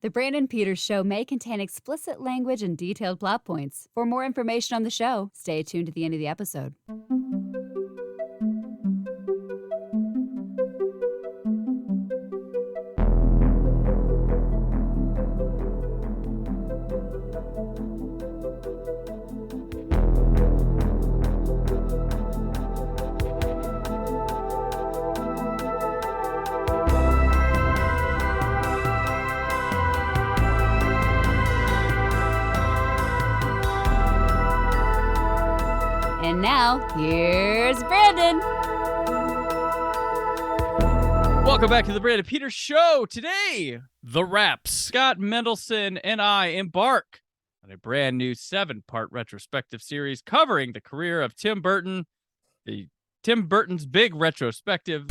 The Brandon Peters Show may contain explicit language and detailed plot points. For more information on the show, stay tuned to the end of the episode. And now, here's Brandon. Welcome back to the Brandon Peters Show. Today, The Wrap, Scott Mendelson and I embark on a brand new 7-part retrospective series covering the career of Tim Burton, Tim Burton's big retrospective.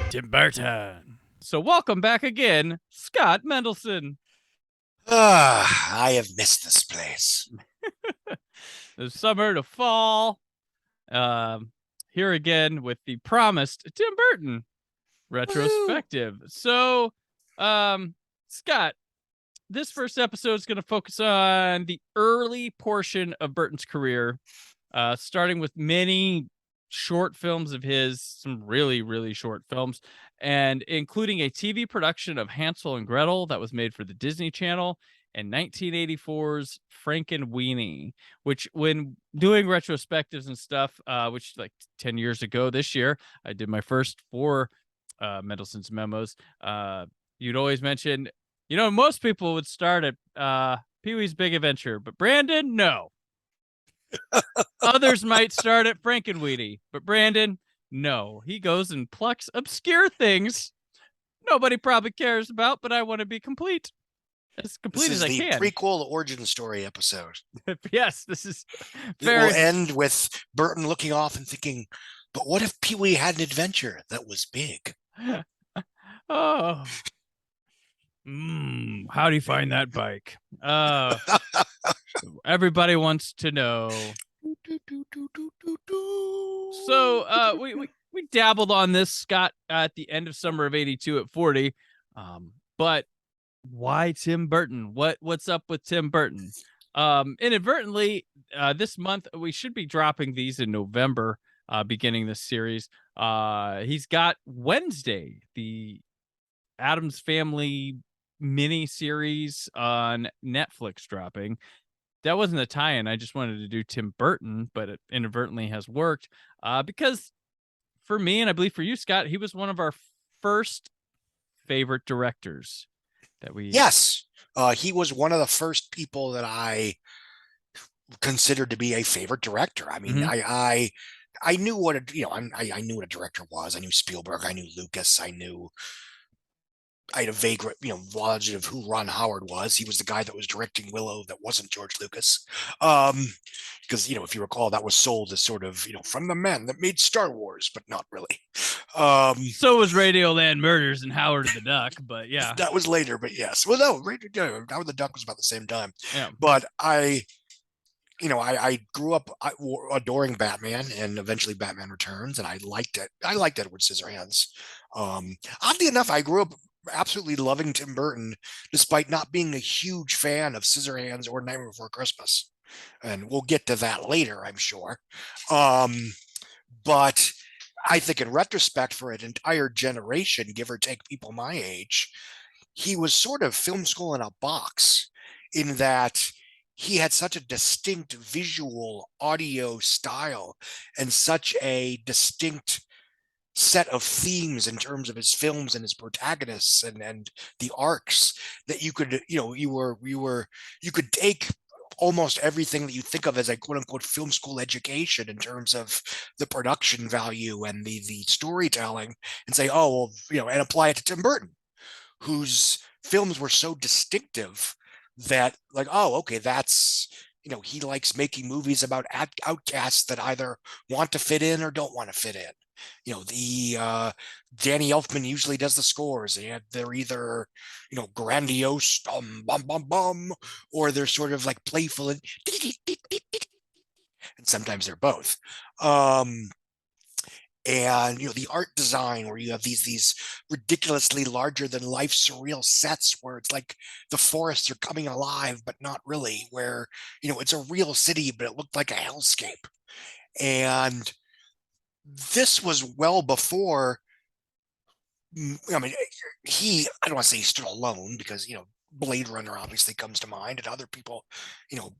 Tim Burton. So welcome back again, Scott Mendelson. I have missed this place. The summer to fall. Here again with the promised Tim Burton retrospective. Woo! So, Scott, this first episode is going to focus on the early portion of Burton's career, starting with many short films of his, some really, really short films, and including a TV production of Hansel and Gretel that was made for the Disney Channel, and 1984's Frankenweenie, which when doing retrospectives and stuff, which like 10 years ago this year, I did my first 4 Mendelson's memos. You'd always mention, most people would start at Pee-wee's Big Adventure, but Brandon, no. Others might start at Frankenweenie, but Brandon, no. He goes and plucks obscure things nobody probably cares about, but I want to be complete. As complete as I can. This is the prequel origin story episode. Yes, this is very... It will end with Burton looking off and thinking, but what if Pee-wee had an adventure that was big? Oh. How do you find that bike? Everybody wants to know. So we dabbled on this, Scott, at the end of summer of 82 at 40. But why Tim Burton? What's up with Tim Burton? Inadvertently, this month we should be dropping these in November, beginning this series. He's got Wednesday, the Addams Family mini series on Netflix dropping. That wasn't a tie-in. I just wanted to do Tim Burton, but it inadvertently has worked because for me, and I believe for you, Scott, he was one of our first favorite directors. Yes, he was one of the first people that I considered to be a favorite director. I mean, I knew what I knew what a director was. I knew Spielberg. I knew Lucas. I had a vague, knowledge of who Ron Howard was. He was the guy that was directing Willow that wasn't George Lucas. Because, if you recall, that was sold as sort of, from the men that made Star Wars, but not really. So was Radioland Murders and Howard the Duck, but yeah. That was later, but yes. Well, no, Howard the Duck was about the same time. Yeah. But I grew up adoring Batman and eventually Batman Returns, and I liked it. I liked Edward Scissorhands. Oddly enough, I grew up absolutely loving Tim Burton, despite not being a huge fan of Scissorhands or Nightmare Before Christmas. And we'll get to that later, I'm sure. But I think in retrospect, for an entire generation, give or take people my age, he was sort of film school in a box in that he had such a distinct visual audio style and such a distinct set of themes in terms of his films and his protagonists and the arcs that you could, you could take almost everything that you think of as a quote unquote film school education in terms of the production value and the storytelling and say, oh, well, and apply it to Tim Burton, whose films were so distinctive that like, oh, okay, that's, he likes making movies about outcasts that either want to fit in or don't want to fit in. Danny Elfman usually does the scores, and they're either, grandiose, bum, bum, bum, or they're sort of like playful and sometimes they're both. and the art design where you have these ridiculously larger than life surreal sets where it's like the forests are coming alive but not really, where it's a real city but it looked like a hellscape. And this was well before, I mean, I don't want to say he stood alone, because Blade Runner obviously comes to mind, and other people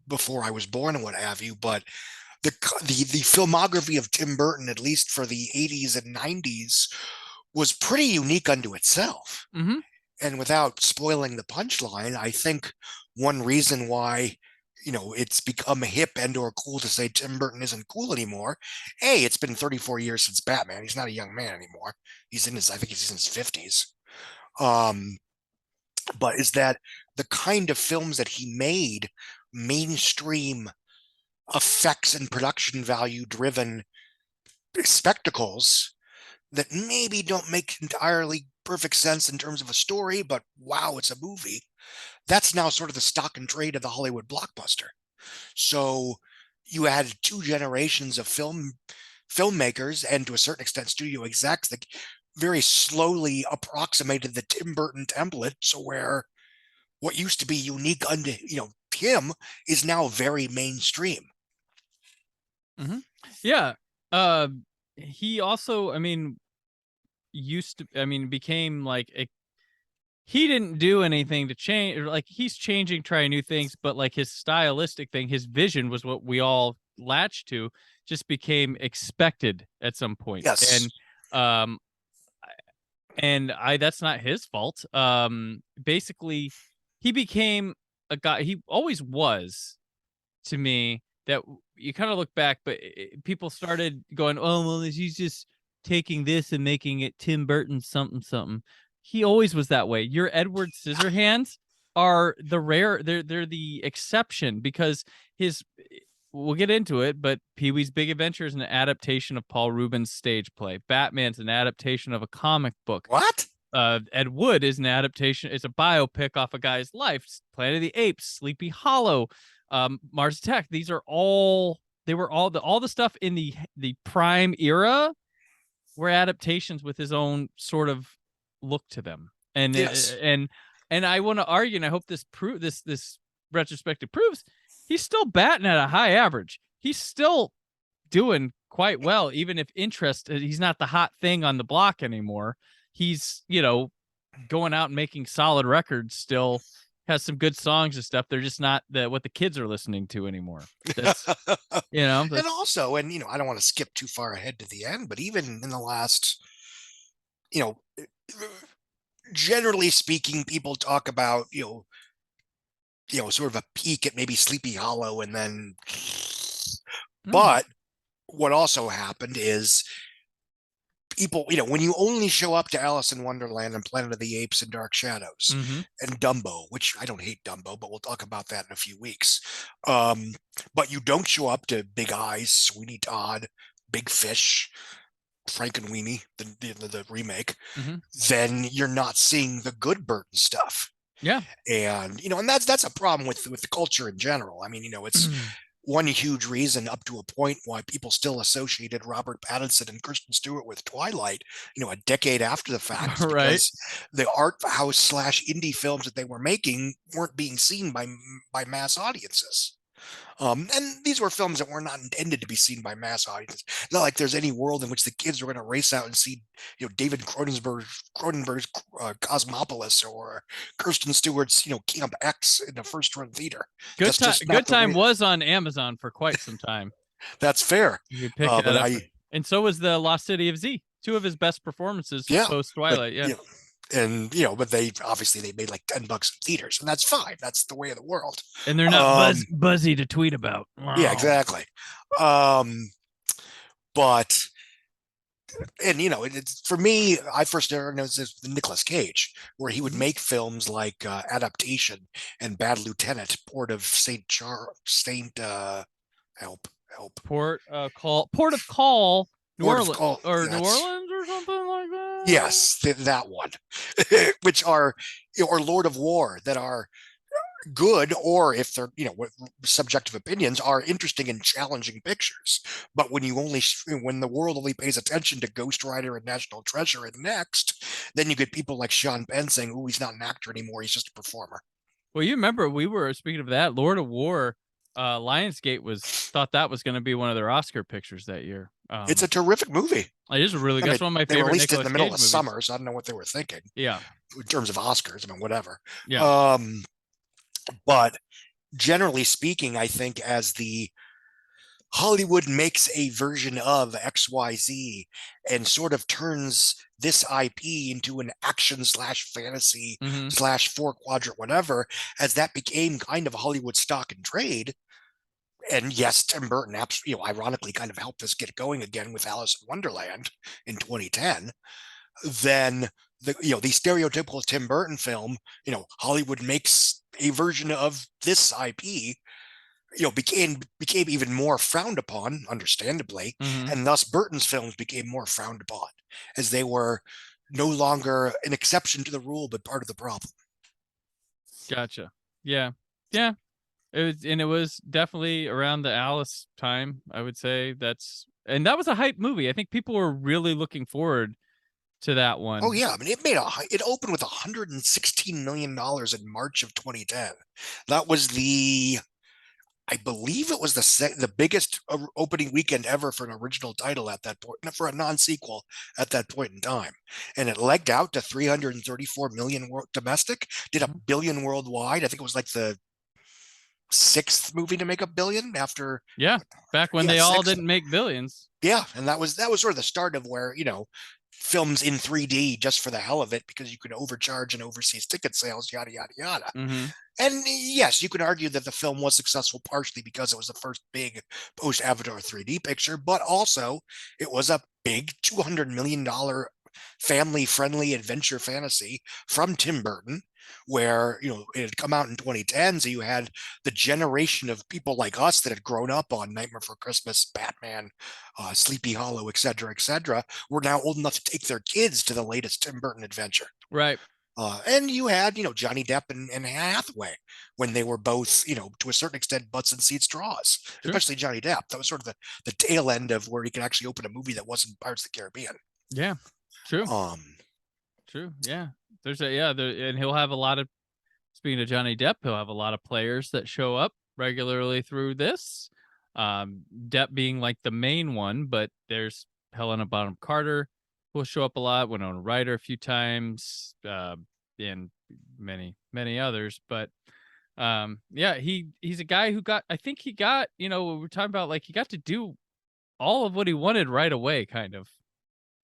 before I was born and what have you, but the filmography of Tim Burton, at least for the 80s and 90s, was pretty unique unto itself. Mm-hmm. And without spoiling the punchline, I think one reason why it's become hip and or cool to say Tim Burton isn't cool anymore. It's been 34 years since Batman. He's not a young man anymore. I think he's in his 50s. But is that the kind of films that he made, mainstream effects and production value driven spectacles that maybe don't make entirely perfect sense in terms of a story, but wow, it's a movie. That's now sort of the stock and trade of the Hollywood blockbuster. So you had two generations of filmmakers, and to a certain extent studio execs, that very slowly approximated the Tim Burton template, so where what used to be unique unto him is now very mainstream. Mm-hmm. Yeah. He also, became like he didn't do anything to change, or like he's changing, trying new things, but like his stylistic thing, his vision was what we all latched to, just became expected at some point. Yes. And that's not his fault. Basically he became a guy, he always was, to me, that you kind of look back, but people started going, oh, well, he's just taking this and making it Tim Burton something. He always was that way. Your Edward Scissorhands are the rare, they're the exception, because we'll get into it, but Pee-wee's Big Adventure is an adaptation of Paul Rubens' stage play. Batman's an adaptation of a comic book. What? Ed Wood is an adaptation. It's a biopic off a guy's life. Planet of the Apes, Sleepy Hollow, Mars Attack. These are all, they were all the stuff in the prime era were adaptations with his own sort of look to them. And yes. and I want to argue, and I hope this retrospective proves, he's still batting at a high average. He's still doing quite well, even if he's not the hot thing on the block anymore. He's, going out and making solid records still, has some good songs and stuff. They're just not what the kids are listening to anymore. That's, and also, and I don't want to skip too far ahead to the end, but even in the last, generally speaking, people talk about, sort of a peak at maybe Sleepy Hollow, and then, but what also happened is people, when you only show up to Alice in Wonderland and Planet of the Apes and Dark Shadows and Dumbo, which I don't hate Dumbo, but we'll talk about that in a few weeks. But you don't show up to Big Eyes, Sweeney Todd, Big Fish, Frankenweenie, the remake, then you're not seeing the good Burton stuff. Yeah. And, and that's a problem with the culture in general. I mean, it's one huge reason up to a point why people still associated Robert Pattinson and Kristen Stewart with Twilight, a decade after the fact, right? Because the art house / indie films that they were making weren't being seen by mass audiences. And these were films that were not intended to be seen by mass audiences. Not like there's any world in which the kids are going to race out and see, David Cronenberg's Cosmopolis, or Kirsten Stewart's, Camp X in the first run theater. Good Time was on Amazon for quite some time. That's fair. You pick that up. And so was the Lost City of Z. Two of his best performances post Twilight. And but they made like $10 in theaters, and that's fine. That's the way of the world. And they're not buzzy to tweet about. Wow. Yeah, exactly. But it's, for me, I first started noticed this with Nicolas Cage, where he would make films like Adaptation and Bad Lieutenant, Port of Call, New Orleans or something like that. Yes, that one, which are, or Lord of War, that are, good, or if they're, subjective opinions, are interesting and challenging pictures. But when when the world only pays attention to Ghost Rider and National Treasure and Next, then you get people like Sean Penn saying, "Oh, he's not an actor anymore; he's just a performer." Well, you remember we were speaking of that, Lord of War, Lionsgate thought that was going to be one of their Oscar pictures that year. It's a terrific movie. It is really good. That's one of my They favorite released it in Nicolas the middle Cage of movies. summer, so I don't know what they were thinking. Yeah. In terms of Oscars, I mean, whatever. Yeah. But generally speaking, I think as the Hollywood makes a version of XYZ and sort of turns this IP into an action slash fantasy slash 4-quadrant whatever, as that became kind of Hollywood stock and trade. And yes, Tim Burton, ironically, kind of helped us get going again with Alice in Wonderland in 2010. Then the stereotypical Tim Burton film, Hollywood makes a version of this IP, became even more frowned upon, understandably, and thus Burton's films became more frowned upon, as they were no longer an exception to the rule, but part of the problem. Gotcha. Yeah. It was definitely around the Alice time, I would say. That was a hype movie. I think people were really looking forward to that one. Oh yeah, I mean, it opened with $116 million in March of 2010. That was I believe it was the biggest opening weekend ever for an original title at that point, for a non-sequel at that point in time. And it legged out to 334 million domestic, did $1 billion worldwide. I think it was like the 6th movie to make $1 billion after. Yeah, back when they all didn't make billions. Yeah, and that was sort of the start of where, films in 3D just for the hell of it, because you could overcharge and overseas ticket sales, yada, yada, yada. And yes, you could argue that the film was successful partially because it was the first big post-Avatar 3D picture, but also it was a big $200 million family-friendly adventure fantasy from Tim Burton, where, it had come out in 2010, so you had the generation of people like us that had grown up on Nightmare Before Christmas, Batman, Sleepy Hollow, etc., were now old enough to take their kids to the latest Tim Burton adventure. Right. And you had, Johnny Depp and Hathaway, when they were both, to a certain extent, butts and seats draws, especially Johnny Depp. That was sort of the tail end of where he could actually open a movie that wasn't Pirates of the Caribbean. Yeah, true. True. Yeah. And he'll have a lot of, speaking of Johnny Depp, he'll have a lot of players that show up regularly through this. Depp being like the main one, but there's Helena Bonham Carter will show up a lot, Winona Ryder a few times, and many others. But he's a guy who we're talking about, like, he got to do all of what he wanted right away, kind of,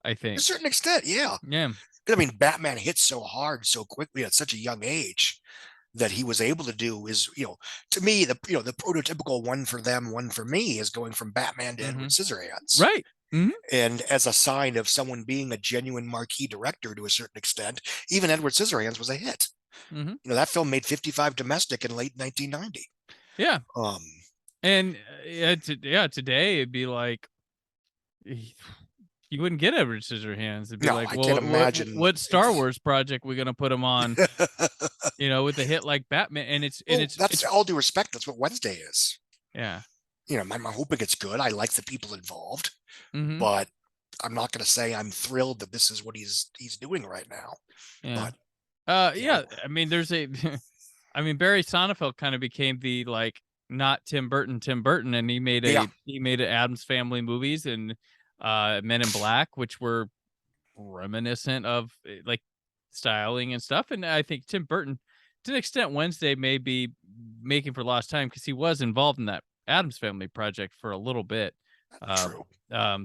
I think. To a certain extent, yeah. Yeah. I mean, Batman hit so hard so quickly at such a young age that he was able to do is, to me, the prototypical one for them, one for me is going from Batman to Edward Scissorhands. Right. And as a sign of someone being a genuine marquee director to a certain extent, even Edward Scissorhands was a hit. That film made 55 domestic in late 1990. Yeah. And today it'd be like, you wouldn't get Edward Scissorhands. It'd be like, well, what Star Wars project we gonna put him on? With a hit like Batman, and it's all due respect. That's what Wednesday is. Yeah. I'm hoping it's good. I like the people involved, but I'm not going to say I'm thrilled that this is what he's doing right now. Yeah. I mean, Barry Sonnenfeld kind of became the, like, not Tim Burton, and he made Addams Family movies and Men in Black, which were reminiscent of, like, styling and stuff. And I think Tim Burton, to an extent, Wednesday may be making for lost time because he was involved in that Addams Family project for a little bit. True.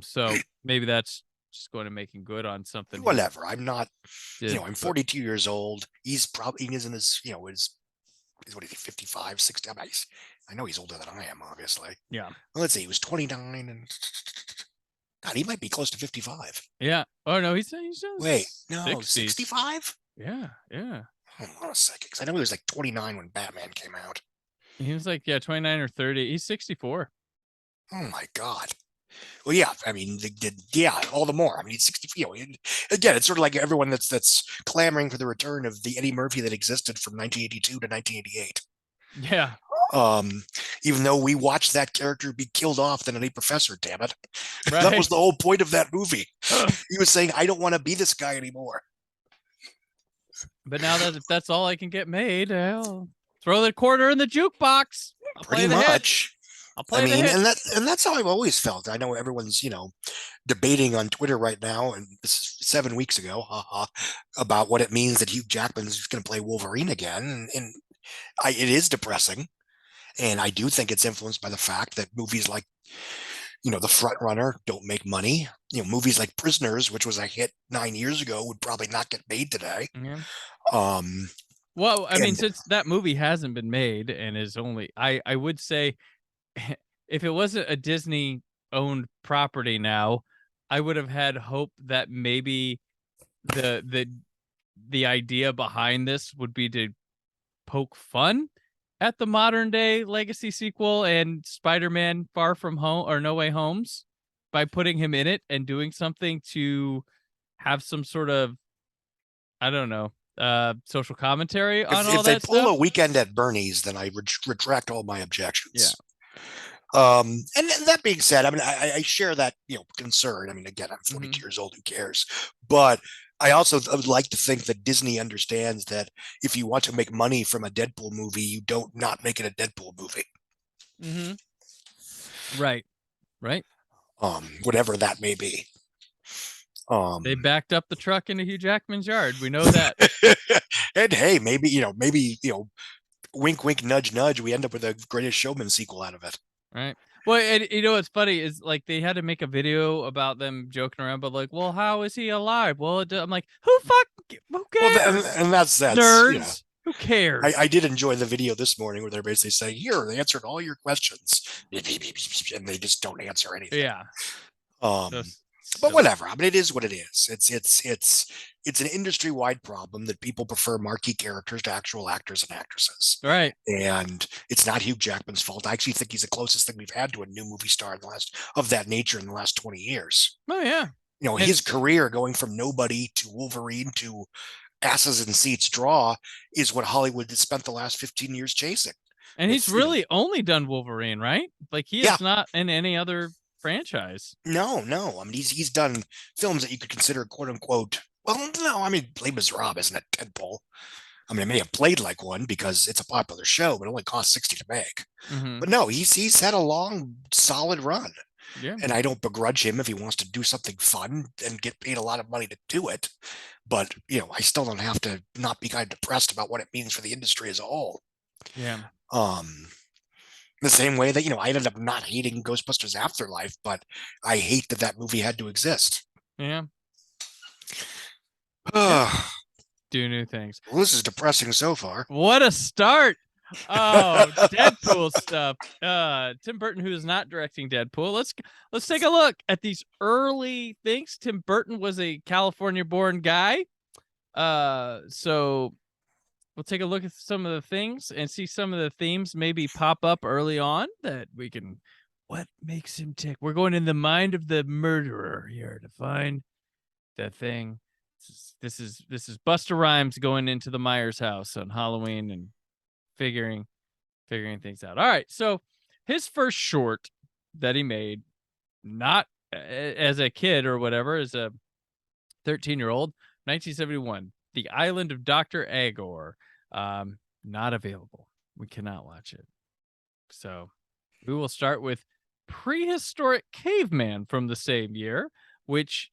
So maybe that's just going to making good on something. Whatever. I'm not. I'm 42 years old. He's in his. What is he? 55, 60. I know he's older than I am, obviously. Yeah. Well, let's see. He was 29 and. God, he might be close to 55. Yeah. Oh no, he's wait, no, 65. Yeah. Hold on a second, because I know he was like 29 when Batman came out. He was like 29 or 30. He's 64. Oh my God. Well, yeah. I mean, all the more. I mean, he's 60. Again, it's sort of like everyone that's clamoring for the return of the Eddie Murphy that existed from 1982 to 1988. Yeah. Even though we watched that character be killed off than any professor, damn it. Right. That was the whole point of that movie. He was saying, I don't want to be this guy anymore. But now that if that's all I can get made, I'll throw the quarter in the jukebox. I'll Pretty play the hit. much. I'll play I the mean, hit. and that's how I've always felt. I know everyone's, debating on Twitter right now, and this is 7 weeks ago, about what it means that Hugh Jackman's going to play Wolverine again. And it is depressing. And I do think it's influenced by the fact that movies like, The Front Runner don't make money. Movies like Prisoners, which was a hit 9 years ago, would probably not get made today. Yeah. Um, Well, I mean, and- since that movie hasn't been made and is only, I would say, if it wasn't a Disney owned property now, I would have had hope that maybe the idea behind this would be to poke fun at the modern day legacy sequel and Spider-Man Far From Home or No Way Homes by putting him in it and doing something to have some sort of, I don't know, social commentary on all if they that pull stuff. a Weekend at Bernie's, then I retract all my objections. Yeah. And that being said, I mean, I share that, concern. I mean, again, I'm 42 years old, who cares? But I also would like to think that Disney understands that if you want to make money from a Deadpool movie, you don't not make it a Deadpool movie. Right. Whatever that may be. They backed up the truck into Hugh Jackman's yard. We know that. And hey, maybe, wink, wink, nudge, nudge. We end up with a Greatest Showman sequel out of it. Right. Well, and what's funny is like they had to make a video about them joking around, but like, well, how is he alive? Well, I'm like, who cares? Well, and that's nerds. Who cares? I did enjoy the video this morning where they're basically saying, "Here, they answered all your questions," and they just don't answer anything. Yeah. But whatever. I mean, it is what it is. It's an industry-wide problem that people prefer marquee characters to actual actors and actresses. Right. And it's not Hugh Jackman's fault. I actually think he's the closest thing we've had to a new movie star of that nature in the last 20 years. Oh yeah. His career going from nobody to Wolverine to asses and seats draw is what Hollywood has spent the last 15 years chasing. And he's really only done Wolverine, right? Like he is not in any other franchise. No. I mean, he's done films that you could consider quote unquote. Well, no, I mean, Les Miserables isn't a Deadpool. I mean, it may have played like one because it's a popular show, but it only cost $60 to make. But no, he's had a long, solid run. Yeah. And I don't begrudge him if he wants to do something fun and get paid a lot of money to do it. But, I still don't have to not be kind of depressed about what it means for the industry as a whole. Yeah. The same way that, I ended up not hating Ghostbusters Afterlife, but I hate that movie had to exist. Yeah. Do new things. Well, this is depressing so far. What a start. Oh, Deadpool stuff. Tim Burton, who is not directing Deadpool. Let's take a look at these early things. Tim Burton was a California-born guy. So we'll take a look at some of the things and see some of the themes maybe pop up early on that we can. What makes him tick? We're going in the mind of the murderer here to find the thing. This is Busta Rhymes going into the Myers house on Halloween and figuring things out. All right, so his first short that he made, not as a kid or whatever, as a 13-year-old, 1971, The Island of Dr. Agor. Not available. We cannot watch it. So we will start with Prehistoric Caveman from the same year, which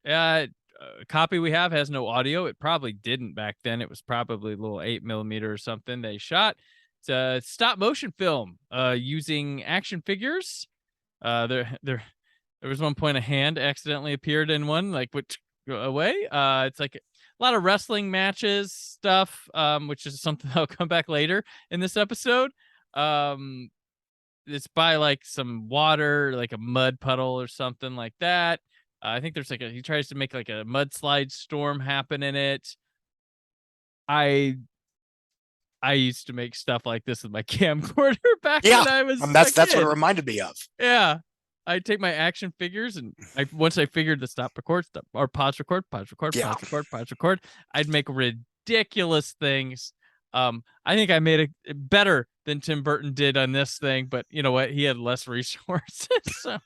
copy we have has no audio. It probably didn't back then. It was probably a little 8mm or something they shot. It's a stop motion film using action figures. There was one point a hand accidentally appeared in one, like which go away. It's like a lot of wrestling matches stuff, which is something that'll come back later in this episode. It's by like some water, like a mud puddle or something like that. I think there's like he tries to make like a mudslide storm happen in it. I used to make stuff like this with my camcorder back when I was that's what it reminded me of. Yeah. I'd take my action figures and once I figured the stop record, or pause record, I'd make ridiculous things I think I made it better than Tim Burton did on this thing, but you know what? He had less resources, so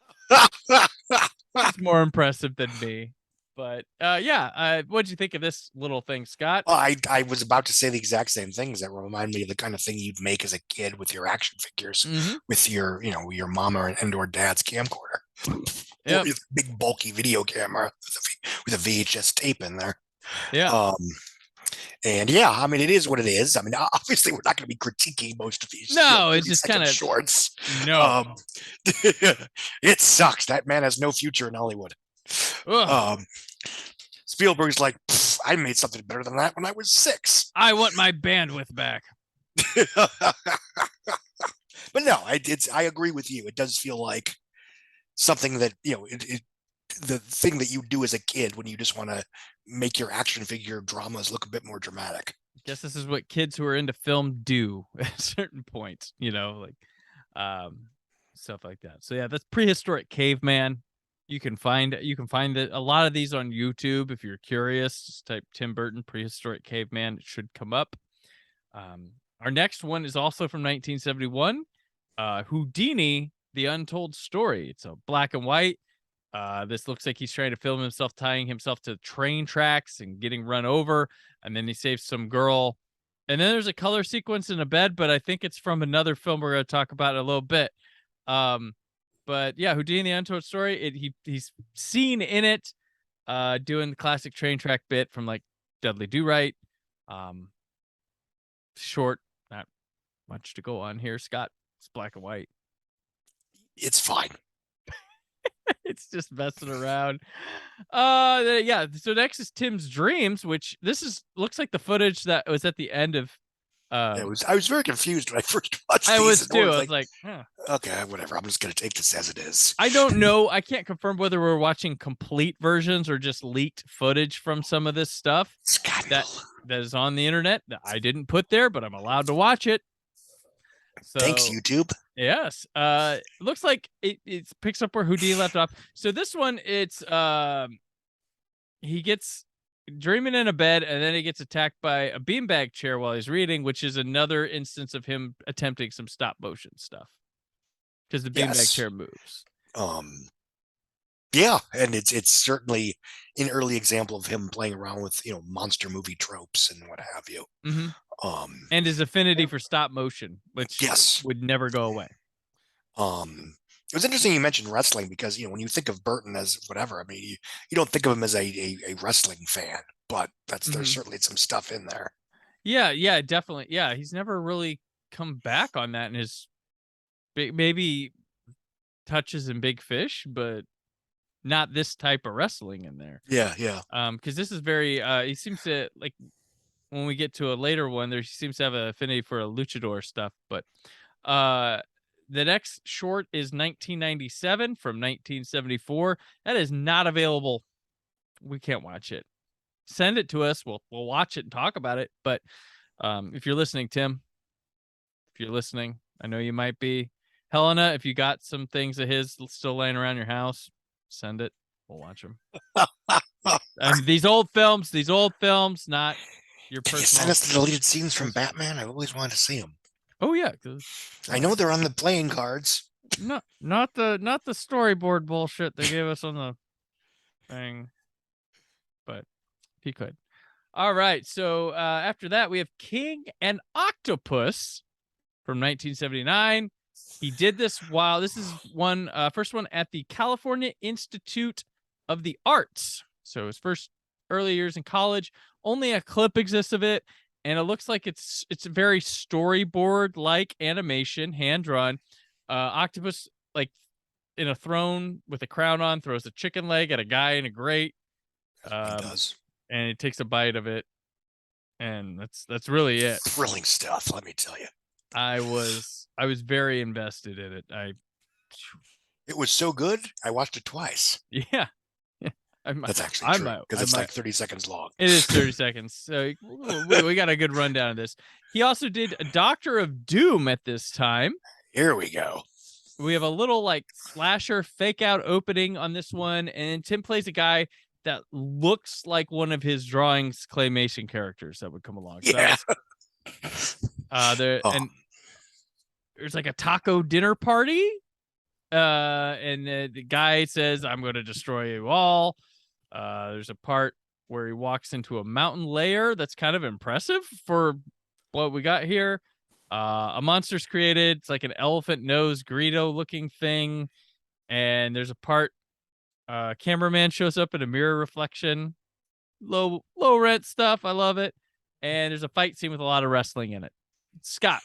it's more impressive than me. But what'd you think of this little thing, Scott? Well, I was about to say the exact same things that remind me of the kind of thing you'd make as a kid with your action figures, with your, your mom or dad's camcorder, Yep. or your big bulky video camera with a VHS tape in there. Yeah. And yeah, I mean, it is what it is. I mean, obviously, we're not going to be critiquing most of these. No, it's just kind of shorts. No, it sucks. That man has no future in Hollywood. Spielberg's like, I made something better than that when I was 6. I want my bandwidth back. But no, I agree with you. It does feel like something that, the thing that you do as a kid when you just want to make your action figure dramas look a bit more dramatic. I guess this is what kids who are into film do at certain points, stuff like that. So yeah, that's Prehistoric Caveman. You can find a lot of these on YouTube if you're curious. Just type Tim Burton Prehistoric Caveman. It should come up. Our next one is also from 1971. Houdini, The Untold Story. It's a black and white. This looks like he's trying to film himself tying himself to train tracks and getting run over, and then he saves some girl. And then there's a color sequence in a bed, but I think it's from another film we're going to talk about in a little bit. But yeah, Houdini, The Untold Story. He's seen in it, doing the classic train track bit from like Dudley Do Right. Short, not much to go on here, Scott. It's black and white. It's fine. It's just messing around. Yeah. So next is Tim's Dreams, which looks like the footage that was at the end of. I was very confused when I first watched. I was too. I was like, okay, whatever. I'm just gonna take this as it is. I don't know. I can't confirm whether we're watching complete versions or just leaked footage from some of this stuff that is on the internet that I didn't put there, but I'm allowed to watch it. So, thanks, YouTube. Yes. Looks like it picks up where Houdini left off. So this one, it's he gets dreaming in a bed, and then he gets attacked by a beanbag chair while he's reading, which is another instance of him attempting some stop motion stuff because the beanbag chair moves. Yeah, and it's certainly an early example of him playing around with monster movie tropes and what have you. And his affinity for stop motion, which would never go away. It was interesting you mentioned wrestling because when you think of Burton as whatever, I mean you don't think of him as a wrestling fan, but there's certainly some stuff in there. Yeah, definitely. Yeah, he's never really come back on that in his maybe touches in Big Fish, but not this type of wrestling in there. Yeah. Because this is very he seems to like when we get to a later one, there seems to have an affinity for a luchador stuff, but the next short is 1997 from 1974. That is not available. We can't watch it. Send it to us. We'll watch it and talk about it. But if you're listening, Tim, if you're listening, I know you might be. Helena, if you got some things of his still laying around your house, send it. We'll watch them. These old films, not your personal. You send us the deleted scenes from Batman. I always wanted to see them. Oh yeah, I know they're on the playing cards. No, not the storyboard bullshit they gave us on the thing, but he could. All right, so after that we have King and Octopus from 1979. He did this this is first one at the California Institute of the Arts. So his first early years in college. Only a clip exists of it. And it looks like it's a very storyboard-like animation, hand-drawn. Octopus, like, in a throne with a crown on, throws a chicken leg at a guy in a grate. He does. And he takes a bite of it. And that's really it. Thrilling stuff, let me tell you. I was very invested in it. It was so good, I watched it twice. Yeah. That's actually true because it's like 30 seconds long. It is 30 seconds. So we got a good rundown of this. He also did a Doctor of Doom at this time. Here we go. We have a little like slasher fake out opening on this one. And Tim plays a guy that looks like one of his drawings claymation characters that would come along. So yeah. And there's like a taco dinner party. And the guy says, "I'm going to destroy you all." There's a part where he walks into a mountain lair that's kind of impressive for what we got here. A monster's created. It's like an elephant nose Greedo looking thing. And there's a part, cameraman shows up in a mirror reflection. Low rent stuff. I love it. And there's a fight scene with a lot of wrestling in it. Scott.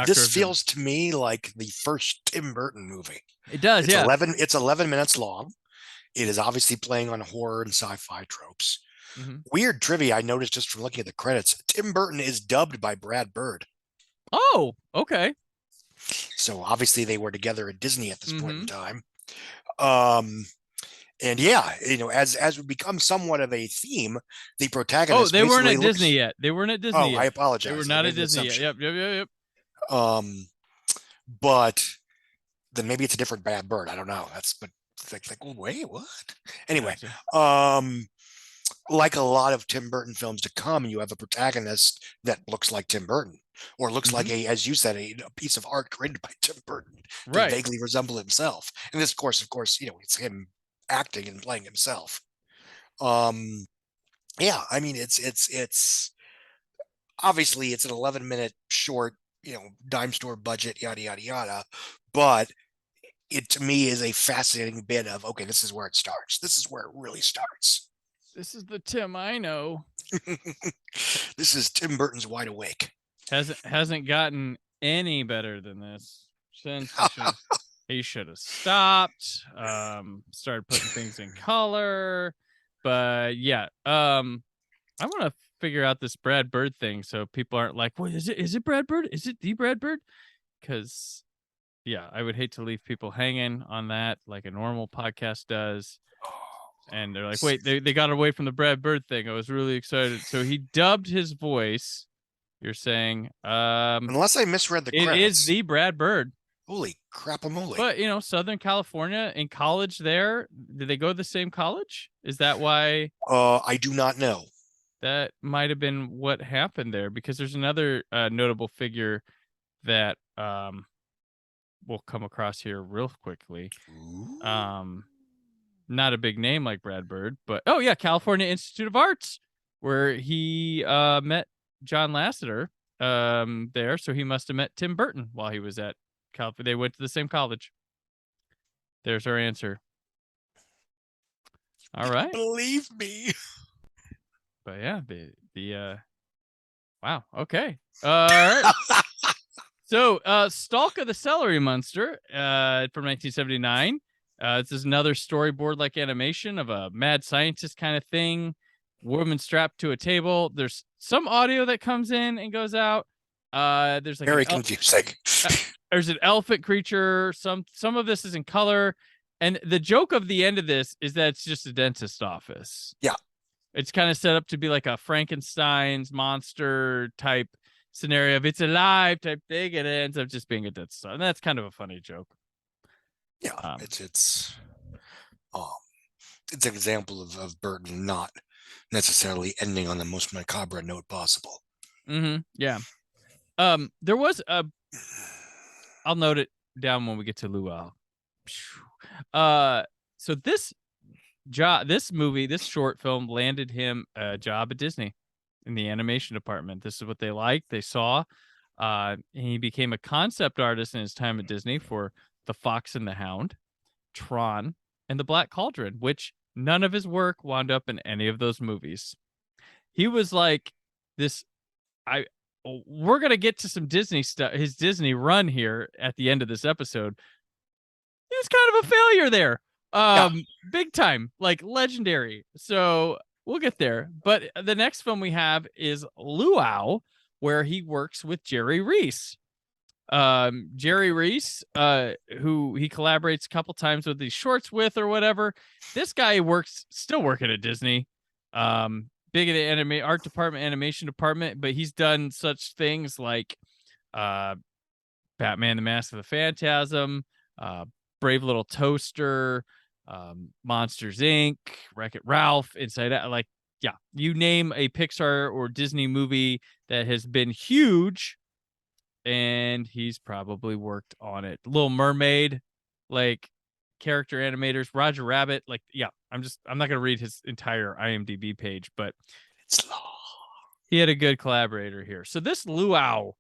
This feels to me like the first Tim Burton movie. It does, it's yeah. 11 minutes long. It is obviously playing on horror and sci-fi tropes. Mm-hmm. Weird trivia I noticed just from looking at the credits. Tim Burton is dubbed by Brad Bird. Oh, okay. So obviously they were together at Disney at this point in time. And yeah, as would become somewhat of a theme, the protagonist. Oh, they weren't at Disney yet. They weren't at Disney yet. I apologize. They were not at Disney yet. Yep. But then maybe it's a different Brad Bird. I don't know. But it's like, oh, wait, what? Anyway, like a lot of Tim Burton films to come, you have a protagonist that looks like Tim Burton, or looks like as you said, a piece of art created by Tim Burton to vaguely resemble himself. And this, of course, it's him acting and playing himself. Yeah, I mean, it's obviously it's an 11-minute short, dime store budget, yada yada yada, but it to me is a fascinating bit of, okay, this is where it starts. This is where it really starts. This is the Tim I know. This is Tim Burton's Wide Awake. Hasn't gotten any better than this since he should have stopped. Started putting things in color, but yeah. I want to figure out this Brad Bird thing so people aren't like, "What is it? Is it Brad Bird? Is it the Brad Bird?" Because yeah, I would hate to leave people hanging on that like a normal podcast does. And they're like, wait, they got away from the Brad Bird thing. I was really excited. So he dubbed his voice. You're saying, unless I misread the credits, it is the Brad Bird. Holy crap-a-moly. But Southern California, in college there, did they go to the same college? Is that why? I do not know. That might have been what happened there, because there's another notable figure that we'll come across here real quickly. Ooh. Not a big name like Brad Bird, but California Institute of Arts, where he met John Lasseter there. So he must have met Tim Burton while he was at California. They went to the same college. There's our answer. All right. Believe me. But yeah, wow. Okay. All right. So Stalk of the Celery Monster from 1979. This is another storyboard-like animation of a mad scientist kind of thing. Woman strapped to a table. There's some audio that comes in and goes out. There's like very confusing. There's an elephant creature. Some of this is in color, and the joke of the end of this is that it's just a dentist office. Yeah, it's kind of set up to be like a Frankenstein's monster type scenario. If it's alive type thing, and it ends up just being a dentist, and that's kind of a funny joke. Yeah, it's an example of Burton not necessarily ending on the most macabre note possible. Yeah. There was I'll note it down when we get to Luau. So this short film landed him a job at Disney in the animation department. This is what they liked. They saw. He became a concept artist in his time at Disney for The Fox and the Hound, Tron, and The Black Cauldron, which none of his work wound up in any of those movies. He was like this. We're gonna get to some Disney stuff. His Disney run here at the end of this episode. He was kind of a failure there, big time, like legendary. So we'll get there. But the next film we have is Luau, where he works with Jerry Reese. Jerry Reese, who he collaborates a couple times with these shorts with or whatever. This guy still working at Disney. Big in the art department, animation department, but he's done such things like Batman the Mask of the Phantasm, Brave Little Toaster, Monsters Inc., Wreck-It Ralph, Inside Out. Like yeah, you name a Pixar or Disney movie that has been huge, and he's probably worked on it. Little Mermaid, like character animators, Roger Rabbit, like yeah. I'm not gonna read his entire IMDb page, but It's long. he had a good collaborator here. So this Luau,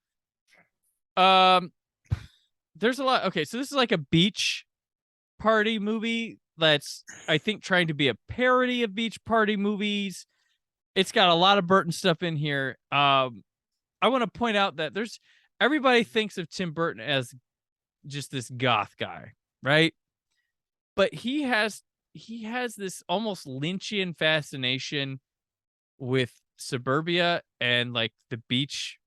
there's a lot. Okay, so this is like a beach party movie that's I think trying to be a parody of beach party movies. It's got a lot of Burton stuff in here. I want to point out that everybody thinks of Tim Burton as just this goth guy, right? But he has this almost Lynchian fascination with suburbia and like the beach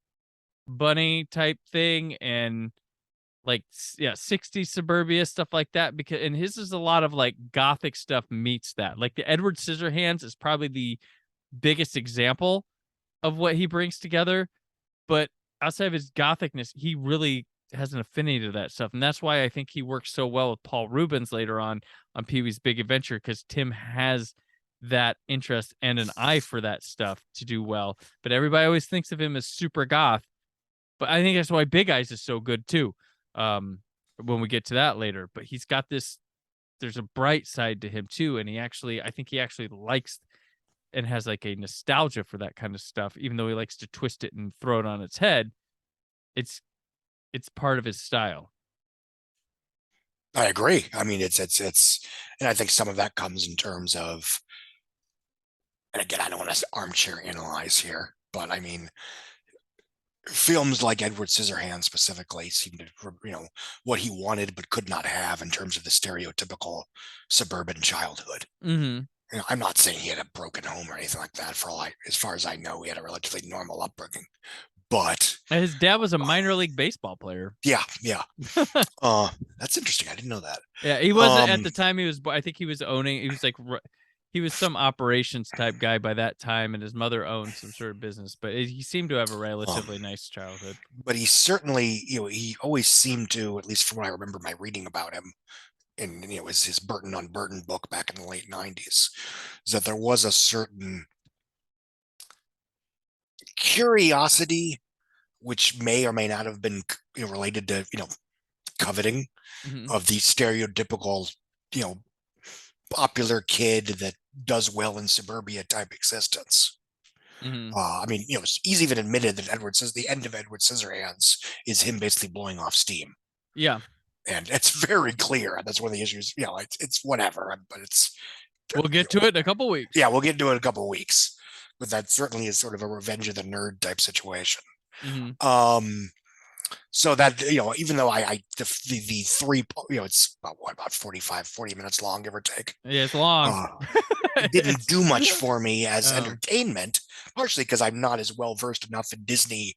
bunny type thing and like 60s suburbia stuff like that, because and his is a lot of like gothic stuff meets that. Like the Edward Scissorhands is probably the biggest example of what he brings together, but outside of his gothicness, he really has an affinity to that stuff, and that's why I think he works so well with Paul Rubens later on Pee-wee's Big Adventure, because Tim has that interest and an eye for that stuff to do well. But everybody always thinks of him as super goth, but I think that's why Big Eyes is so good too. When we get to that later, but he's got this, there's a bright side to him too, and I think he actually likes and has like a nostalgia for that kind of stuff, even though he likes to twist it and throw it on its head. It's part of his style. I agree. I mean, it's, and I think some of that comes in terms of, and again, I don't want to armchair analyze here, but I mean, films like Edward Scissorhands specifically seem to, what he wanted but could not have in terms of the stereotypical suburban childhood. Mm-hmm. I'm not saying he had a broken home or anything like that. As far as I know, he had a relatively normal upbringing. But his dad was a minor league baseball player. Yeah. That's interesting. I didn't know that. Yeah, he wasn't at the time he was. I think he was owning. He was like. He was some operations type guy by that time, and his mother owned some sort of business. But he seemed to have a relatively nice childhood. But he certainly, he always seemed to, at least from what I remember my reading about him, in his Burton on Burton book back in the late 90s, is that there was a certain curiosity, which may or may not have been related to coveting, of the stereotypical popular kid that does well in suburbia type existence. I mean, he's even admitted that the end of Edward Scissorhands is him basically blowing off steam. Yeah. And it's very clear. And that's one of the issues. It's whatever, but we'll get to it in a couple weeks. Yeah, we'll get to it in a couple weeks. But that certainly is sort of a Revenge of the Nerd type situation. So that, even though the three, it's about 40 minutes long, give or take. Yeah, it's long. It didn't do much for me as entertainment, partially because I'm not as well versed enough in Disney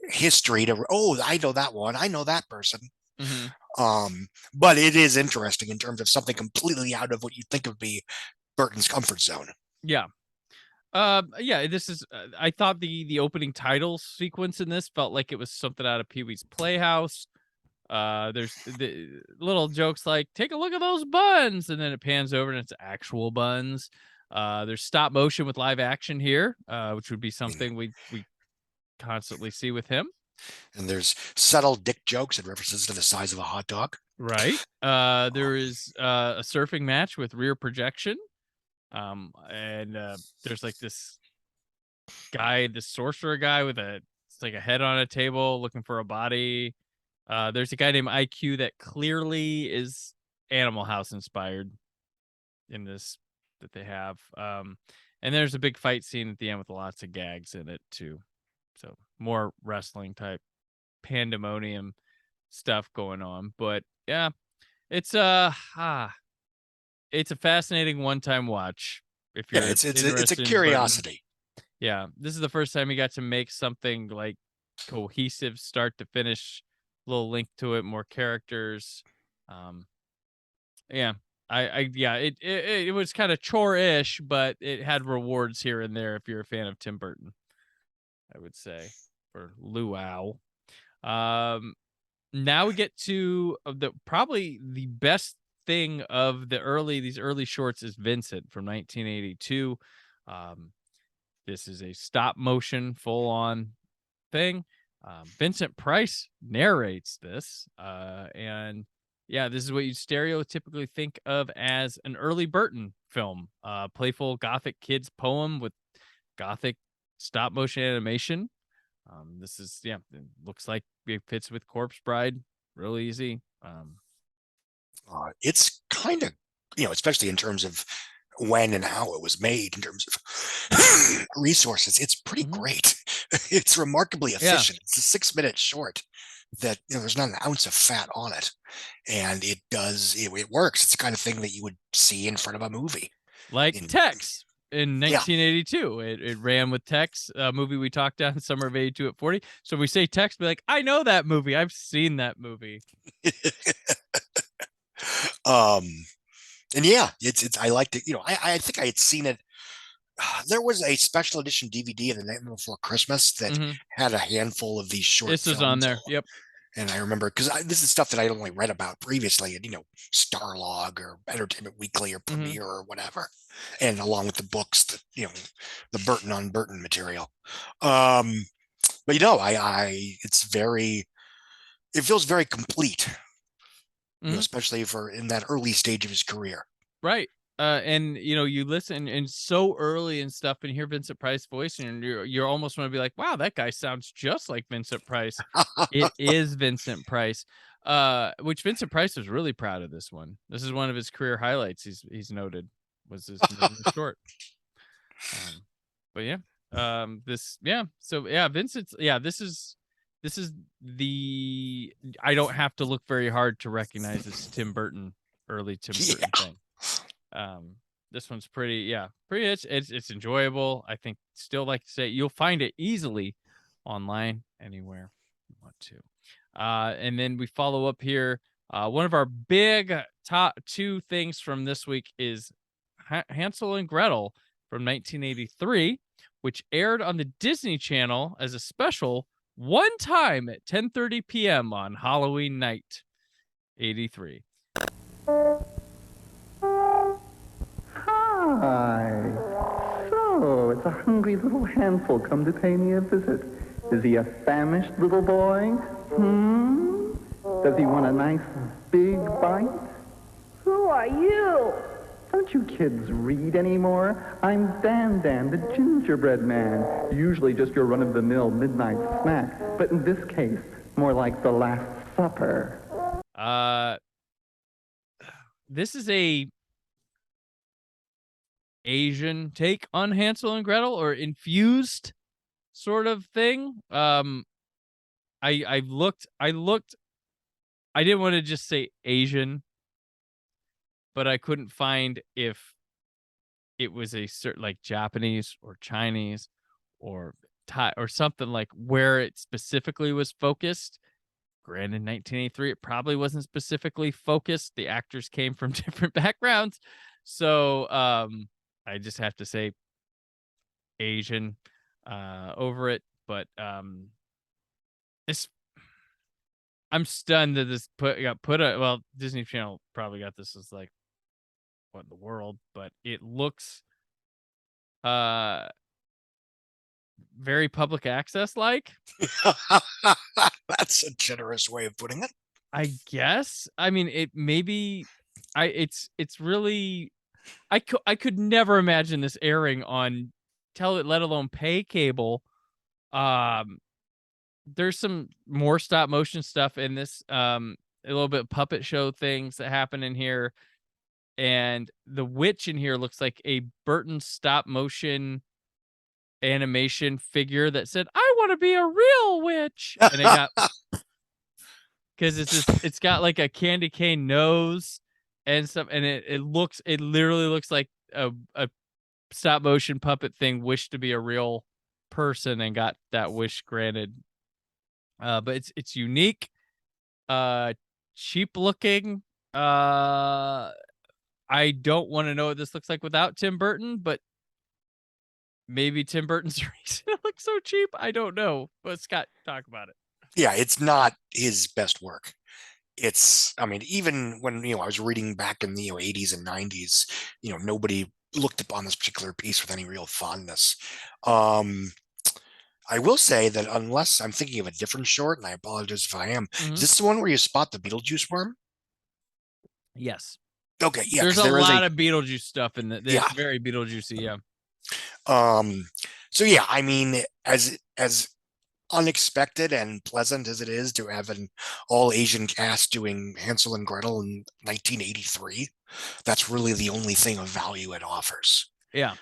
history to, I know that one, I know that person. But it is interesting in terms of something completely out of what you think would be Burton's comfort zone. Yeah. This is, I thought the opening title sequence in this felt like it was something out of Pee-wee's Playhouse. There's the little jokes like, take a look at those buns, and then it pans over and it's actual buns. There's stop motion with live action here, which would be something we constantly see with him. And there's subtle dick jokes and references to the size of a hot dog. Right. There is a surfing match with rear projection. And there's like this guy, this sorcerer guy with it's like a head on a table looking for a body. There's a guy named IQ that clearly is Animal House inspired in this that they have. And there's a big fight scene at the end with lots of gags in it too. So more wrestling type pandemonium stuff going on. But yeah, it's a fascinating one-time watch. If you're it's a curiosity. Yeah, this is the first time he got to make something like cohesive, start to finish. Little link to it, more characters. It was kind of chore-ish, but it had rewards here and there. If you're a fan of Tim Burton, I would say, for Luau. Now we get to probably the best thing of these early shorts is Vincent from 1982. This is a stop motion full on thing. Vincent Price narrates this, and yeah, this is what you stereotypically think of as an early Burton film, playful gothic kids poem with gothic stop motion animation. This is, yeah, it looks like it fits with Corpse Bride real easy. It's kind of, especially in terms of when and how it was made, in terms of resources, it's pretty great. It's remarkably efficient. It's a 6-minute short that there's not an ounce of fat on it, and it works. It's the kind of thing that you would see in front of a movie, like Tex in 1982. It ran with Tex, a movie we talked on Summer of 82 at 40. So we say Tex, be like, I know that movie. I've seen that movie. And yeah, it's I liked it. I think I had seen it. There was a special edition DVD of The Night Before Christmas that had a handful of these short films. This is on there. Yep. And I remember, because this is stuff that I only read about previously, and Starlog or Entertainment Weekly or Premiere or whatever, and along with the books, the Burton on Burton material. But it feels very complete, especially in that early stage of his career. Right. And you listen and so early and stuff and hear Vincent Price voice, and you're almost want to be like, wow, that guy sounds just like Vincent Price. It is Vincent Price, which Vincent Price was really proud of this one. This is one of his career highlights. He's noted was this short. But yeah, so yeah, Vincent's, this is the, I don't have to look very hard to recognize this Tim Burton, early Tim Burton thing. This one's pretty it's enjoyable. I think, still like to say, you'll find it easily online anywhere you want to. And then we follow up here. One of our big top 2 things from this week is Hansel and Gretel from 1983, which aired on the Disney Channel as a special one time at 10:30 p.m. on Halloween night, 83. Hi. So, it's a hungry little Hansel come to pay me a visit. Is he a famished little boy? Does he want a nice big bite? Who are you? Don't you kids read anymore? I'm Dan Dan, the gingerbread man. Usually just your run-of-the-mill midnight snack, but in this case, more like the Last Supper. This is a Asian take on Hansel and Gretel, or infused sort of thing. I looked. I didn't want to just say Asian, but I couldn't find if it was a certain, like, Japanese or Chinese or Thai or something, like, where it specifically was focused. Granted, in 1983, it probably wasn't specifically focused. The actors came from different backgrounds. So I just have to say Asian over it. But I'm stunned that this well, Disney Channel probably got this as, like, what in the world, but it looks very public access like. That's a generous way of putting it, I guess. I mean, it maybe it's really, I could never imagine this airing on let alone pay cable. There's some more stop motion stuff in this, a little bit of puppet show things that happen in here, and the witch in here looks like a Burton stop motion animation figure that said, I want to be a real witch, and it got because it's got like a candy cane nose and stuff, and it literally looks like a stop motion puppet thing wished to be a real person and got that wish granted. But it's unique, cheap looking. I don't want to know what this looks like without Tim Burton, but maybe Tim Burton's the reason it looks so cheap. I don't know. But Scott, talk about it. Yeah, it's not his best work. I mean, even when I was reading back in the 80s and 90s, nobody looked upon this particular piece with any real fondness. I will say that unless I'm thinking of a different short, and I apologize if I am, is this the one where you spot the Beetlejuice worm? Yes. Okay, yeah. There's a lot of Beetlejuice stuff in that. Yeah. It's very Beetlejuicy, yeah. So yeah, I mean, as unexpected and pleasant as it is to have an all-Asian cast doing Hansel and Gretel in 1983, that's really the only thing of value it offers. Yeah.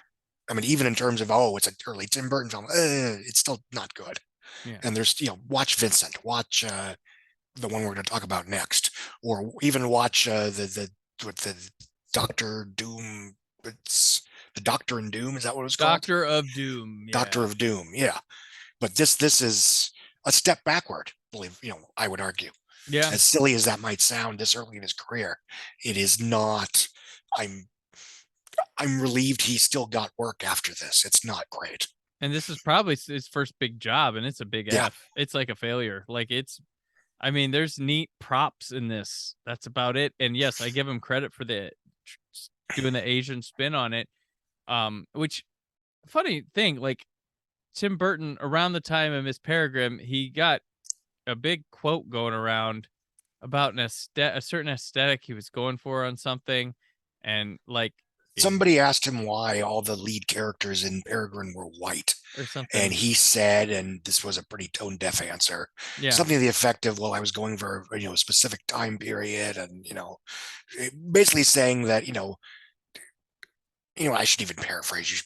I mean, even in terms of, oh, it's an early Tim Burton film, it's still not good. Yeah. And there's, watch Vincent, watch the one we're going to talk about next, or even watch the Doctor Doom. It's the Doctor in Doom. Is that what it was called? Doctor of Doom. Yeah. Doctor of Doom. Yeah. But this is a step backward, I would argue. Yeah. As silly as that might sound this early in his career, it is not. I'm relieved he still got work after this. It's not great. And this is probably his first big job, and it's a big F. It's like a failure. Like there's neat props in this. That's about it. And yes, I give him credit for doing the Asian spin on it. Which funny thing, like Tim Burton around the time of Miss Peregrine, he got a big quote going around about a certain aesthetic he was going for on something, and like somebody asked him why all the lead characters in Peregrine were white or something, and he said, and this was a pretty tone deaf answer, something to the effect of, well, I was going for a specific time period, and basically saying that I should even paraphrase.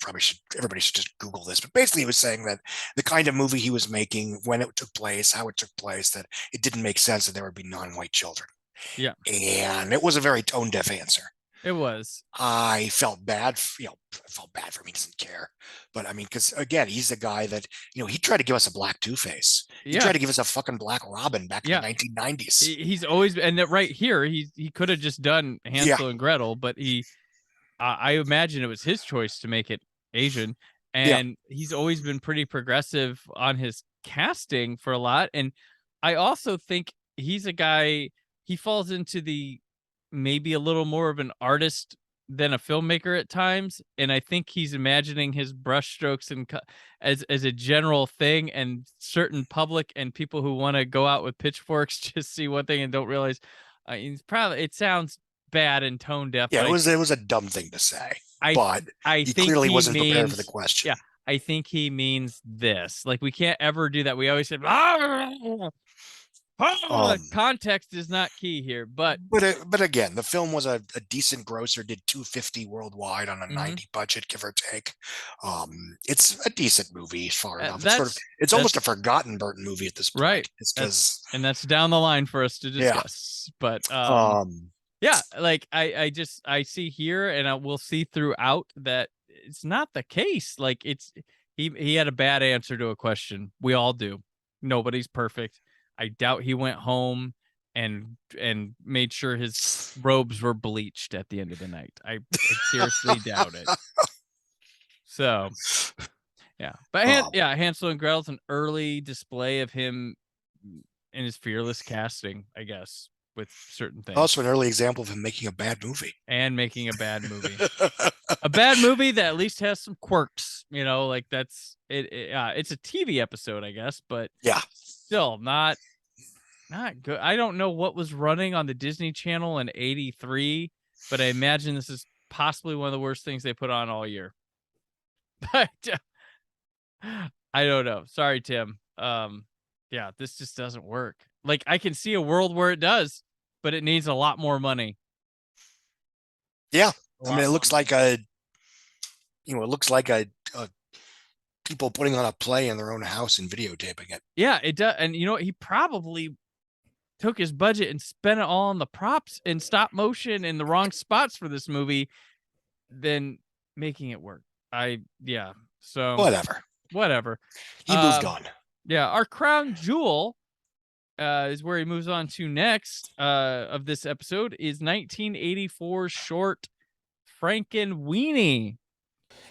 Everybody should just Google this. But basically, he was saying that the kind of movie he was making, when it took place, how it took place, that it didn't make sense that there would be non-white children. Yeah. And it was a very tone-deaf answer. It was. I felt bad. I felt bad for him. He doesn't care. But I mean, because again, he's a guy that, he tried to give us a black Two-Face. He tried to give us a fucking Black Robin back in the 1990s. He's always, and right here, he could have just done Hansel and Gretel, but I imagine it was his choice to make it Asian, and he's always been pretty progressive on his casting for a lot. And I also think he's a guy, he falls into the maybe a little more of an artist than a filmmaker at times. And I think he's imagining his brushstrokes and as a general thing, and certain public and people who want to go out with pitchforks just see one thing and don't realize it sounds bad and tone deaf. Yeah, it was a dumb thing to say, but he think clearly wasn't prepared for the question. Yeah, I think he means this. Like, we can't ever do that. We always say, context is not key here. But again, the film was a decent grosser, did $250 worldwide on a 90 budget, give or take. It's a decent movie far enough. It's almost a forgotten Burton movie at this point. Right. It's because that's down the line for us to discuss. But yeah, like I see here, and we'll see throughout that it's not the case. Like he had a bad answer to a question. We all do. Nobody's perfect. I doubt he went home and made sure his robes were bleached at the end of the night. I seriously doubt it. So yeah, but Hansel and Gretel's an early display of him in his fearless casting, I guess, with certain things. Also an early example of him making a bad movie. And making a bad movie. A bad movie that at least has some quirks, like that's it. It's a TV episode, I guess, but still not good. I don't know what was running on the Disney Channel in '83, but I imagine this is possibly one of the worst things they put on all year. But I don't know. Sorry, Tim. This just doesn't work. Like, I can see a world where it does, but it needs a lot more money. Yeah. I mean, it looks like people putting on a play in their own house and videotaping it. Yeah, it does. And he probably took his budget and spent it all on the props and stop motion in the wrong spots for this movie, than making it work. So whatever. He moved on. Yeah, our crown jewel is where he moves on to next of this episode is 1984 short Frankenweenie.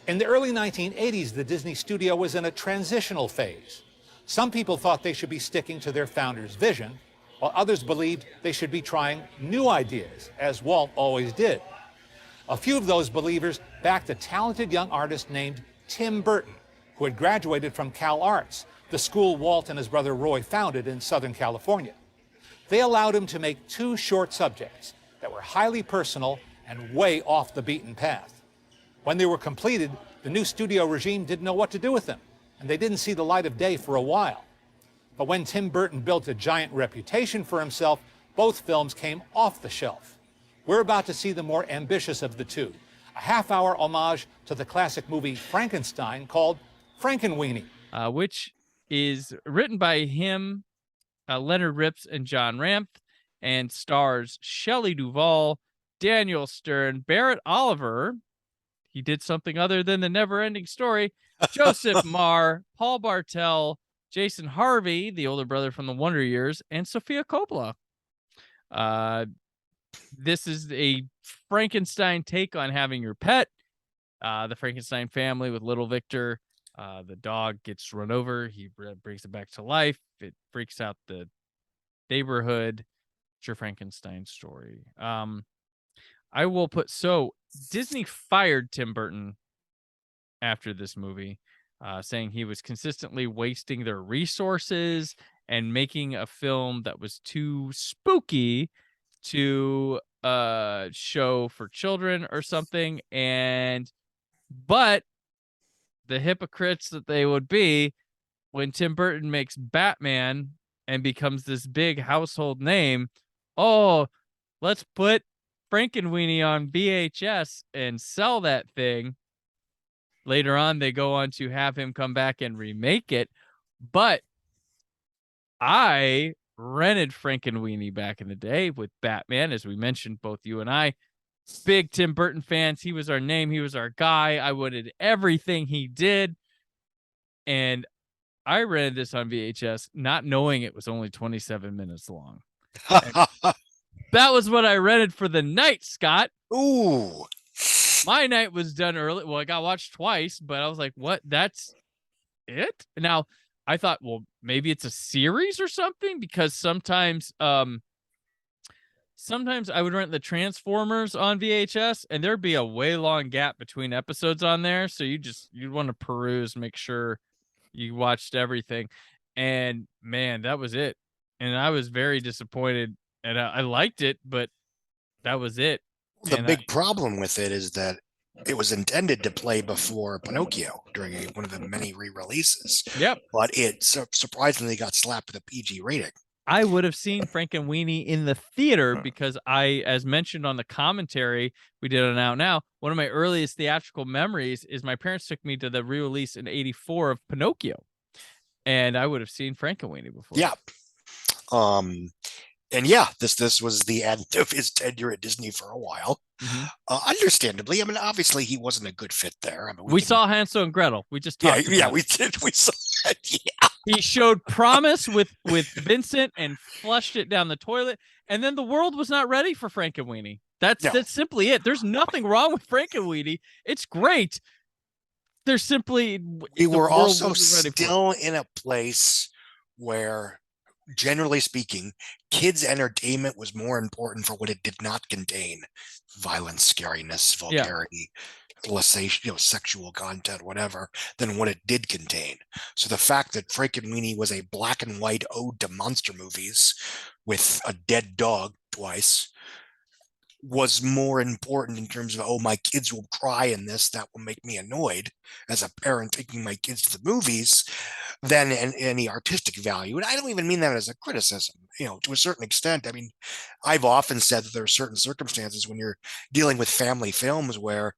In the early 1980s, the Disney studio was in a transitional phase. Some people thought they should be sticking to their founder's vision, while others believed they should be trying new ideas, as Walt always did. A few of those believers backed a talented young artist named Tim Burton, who had graduated from Cal Arts, the school Walt and his brother Roy founded in Southern California. They allowed him to make 2 short subjects that were highly personal and way off the beaten path. When they were completed, the new studio regime didn't know what to do with them, and they didn't see the light of day for a while. But when Tim Burton built a giant reputation for himself, both films came off the shelf. We're about to see the more ambitious of the two, a half-hour homage to the classic movie Frankenstein called Frankenweenie. Which is written by him, Leonard Rips, and John Ramth, and stars Shelley Duvall, Daniel Stern, Barrett Oliver. He did something other than The Never-Ending Story. Joseph Marr, Paul Bartel, Jason Harvey, the older brother from the Wonder Years, and Sofia Coppola. This is a Frankenstein take on having your pet. The Frankenstein family with little Victor. The dog gets run over. He brings it back to life. It freaks out the neighborhood. It's your Frankenstein story. I will put, so Disney fired Tim Burton after this movie, saying he was consistently wasting their resources and making a film that was too spooky to show for children or something. But the hypocrites that they would be, when Tim Burton makes Batman and becomes this big household name, oh, let's put Frankenweenie on VHS and sell that thing. Later on, they go on to have him come back and remake it. But I rented Frankenweenie back in the day with Batman, as we mentioned, both you and I. Big Tim Burton fans. He was our name. He was our guy. I wanted everything he did. And I rented this on VHS, not knowing it was only 27 minutes long. That was what I rented for the night, Scott. Ooh. My night was done early. Well, I got watched twice, but I was like, what? That's it? Now, I thought, well, maybe it's a series or something, because sometimes I would rent the Transformers on VHS and there'd be a way long gap between episodes on there. So you'd want to peruse, make sure you watched everything. And man, that was it. And I was very disappointed, and I liked it, but that was it. The big problem with it is that it was intended to play before Pinocchio during one of the many re-releases. Yep. But it surprisingly got slapped with a PG rating. I would have seen Frankenweenie in the theater because as mentioned on the commentary we did on Out Now, one of my earliest theatrical memories is my parents took me to the re-release in '84 of Pinocchio, and I would have seen Frankenweenie before. Yeah. And yeah, this was the end of his tenure at Disney for a while. Mm-hmm. Understandably, I mean, obviously he wasn't a good fit there. I mean, we saw Hansel and Gretel. We just talked. Yeah, we did. We saw that. Yeah. He showed promise with Vincent and flushed it down the toilet, and then the world was not ready for Frankenweenie. That's simply it. There's nothing wrong with Frankenweenie. It's great. There's simply we were also still in a place where, generally speaking, kids' entertainment was more important for what it did not contain: violence, scariness, vulgarity, lascivious, sexual content, whatever, than what it did contain. So the fact that Frankenweenie was a black and white ode to monster movies with a dead dog twice was more important in terms of, oh, my kids will cry in this, that will make me annoyed as a parent taking my kids to the movies, than any artistic value. And I don't even mean that as a criticism, to a certain extent. I mean, I've often said that there are certain circumstances when you're dealing with family films where,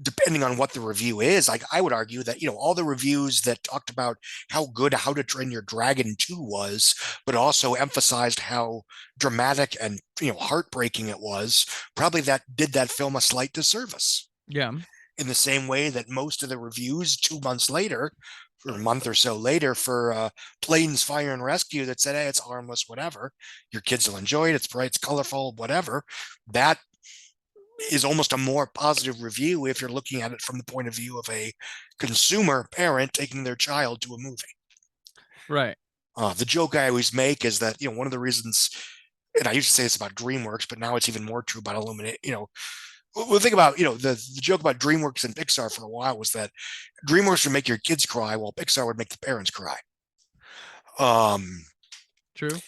depending on what the review is, like I would argue that, all the reviews that talked about how good How to Train Your Dragon 2 was, but also emphasized how dramatic and, heartbreaking it was, probably that did that film a slight disservice. Yeah. In the same way that most of the reviews 2 months later, or a month or so later, for Planes, Fire and Rescue that said, hey, it's harmless, whatever, your kids will enjoy it, it's bright, it's colorful, whatever, that is almost a more positive review if you're looking at it from the point of view of a consumer parent taking their child to a movie. Right. The joke I always make is that, one of the reasons, and I used to say this about DreamWorks, but now it's even more true about Well, think about, the joke about DreamWorks and Pixar for a while was that DreamWorks would make your kids cry while Pixar would make the parents cry. True.